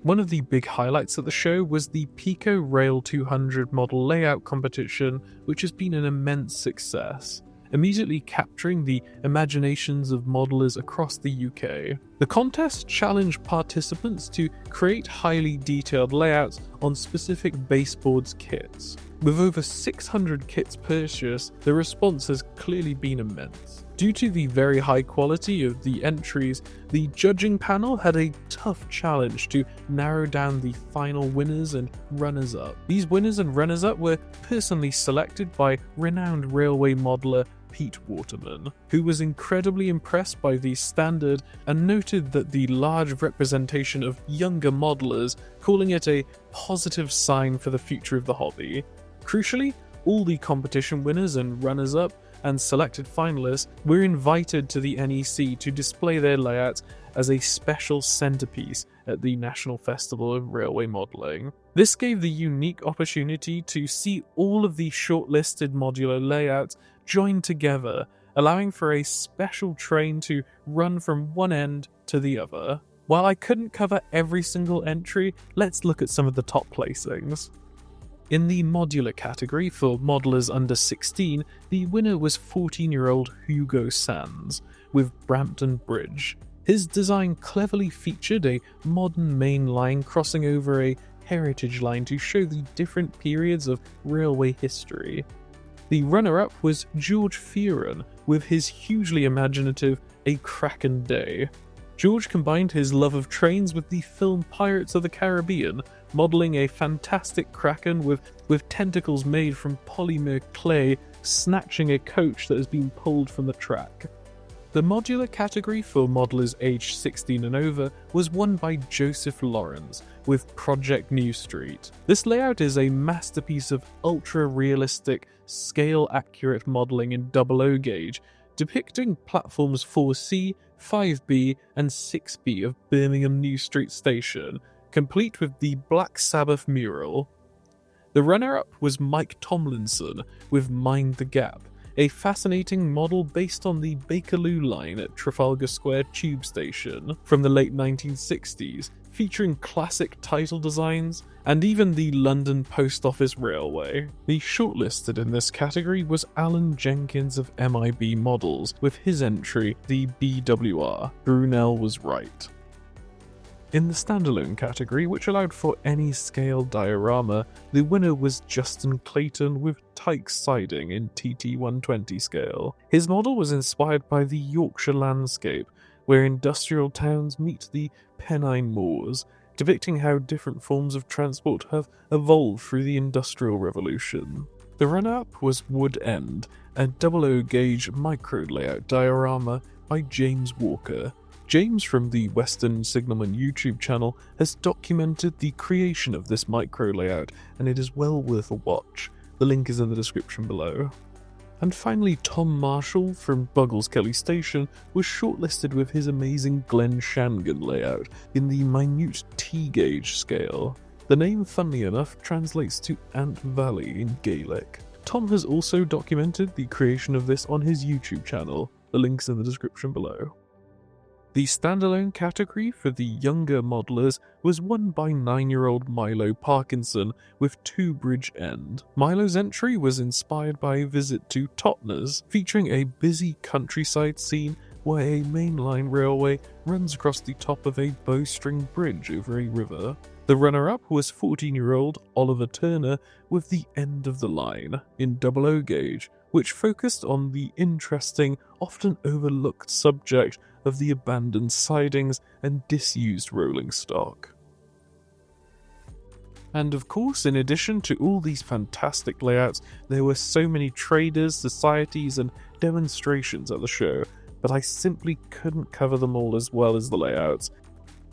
One of the big highlights of the show was the Pico Rail 200 model layout competition, which has been an immense success, immediately capturing the imaginations of modelers across the UK. The contest challenged participants to create highly detailed layouts on specific baseboards kits. With over 600 kits purchased, the response has clearly been immense. Due to the very high quality of the entries, the judging panel had a tough challenge to narrow down the final winners and runners-up. These winners and runners-up were personally selected by renowned railway modeler Pete Waterman, who was incredibly impressed by the standard and noted that the large representation of younger modelers, calling it a positive sign for the future of the hobby. Crucially, all the competition winners and runners-up and selected finalists were invited to the NEC to display their layouts as a special centerpiece at the National Festival of Railway Modelling. This gave the unique opportunity to see all of the shortlisted modular layouts joined together, allowing for a special train to run from one end to the other. While I couldn't cover every single entry, let's look at some of the top placings. In the modular category for modelers under 16, the winner was 14-year-old Hugo Sands with Brampton Bridge. His design cleverly featured a modern main line crossing over a heritage line to show the different periods of railway history. The runner-up was George Fearon with his hugely imaginative A Kraken Day. George combined his love of trains with the film Pirates of the Caribbean, modelling a fantastic kraken with tentacles made from polymer clay snatching a coach that has been pulled from the track. The modular category for modelers aged 16 and over was won by Joseph Lawrence with Project New Street. This layout is a masterpiece of ultra-realistic, scale-accurate modelling in OO gauge, depicting platforms 4C, 5B and 6B of Birmingham New Street Station, complete with the Black Sabbath mural. The runner-up was Mike Tomlinson with Mind the Gap, a fascinating model based on the Bakerloo line at Trafalgar Square Tube Station from the late 1960s, featuring classic title designs and even the London Post Office Railway. The shortlisted in this category was Alan Jenkins of MIB Models with his entry, the BWR. Brunel was right. In the standalone category, which allowed for any scale diorama, the winner was Justin Clayton with Tyke siding in TT120 scale. His model was inspired by the Yorkshire landscape, where industrial towns meet the Pennine Moors, depicting how different forms of transport have evolved through the Industrial Revolution. The runner-up was Wood End, a HOe Gauge micro layout diorama by James Walker. James from the Western Signalman YouTube channel has documented the creation of this micro layout, and it is well worth a watch. The link is in the description below. And finally, Tom Marshall from Buggles Kelly Station was shortlisted with his amazing Glen Shangan layout in the minute T gauge scale. The name, funnily enough, translates to Ant Valley in Gaelic. Tom has also documented the creation of this on his YouTube channel. The link's in the description below. The standalone category for the younger modelers was won by 9-year-old Milo Parkinson with Two Bridge End. Milo's entry was inspired by a visit to Totnes, featuring a busy countryside scene where a mainline railway runs across the top of a bowstring bridge over a river. The runner-up was 14-year-old Oliver Turner with The End of the Line in HOe Gauge, which focused on the interesting, often overlooked subject of the abandoned sidings and disused rolling stock. And of course, in addition to all these fantastic layouts, there were so many traders, societies and demonstrations at the show, but I simply couldn't cover them all as well as the layouts.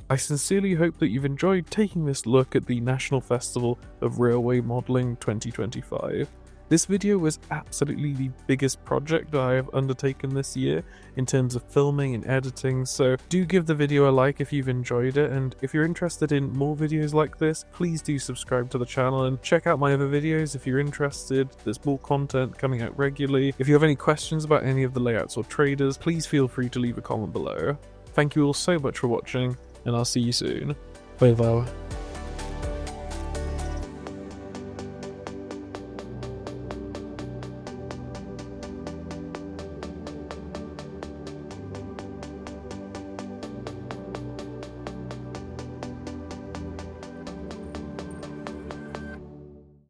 I sincerely hope that you've enjoyed taking this look at the National Festival of Railway Modelling 2025. This video was absolutely the biggest project that I have undertaken this year in terms of filming and editing, so do give the video a like if you've enjoyed it, and if you're interested in more videos like this, please do subscribe to the channel and check out my other videos if you're interested. There's more content coming out regularly. If you have any questions about any of the layouts or traders, please feel free to leave a comment below. Thank you all so much for watching, and I'll see you soon. Bye bye.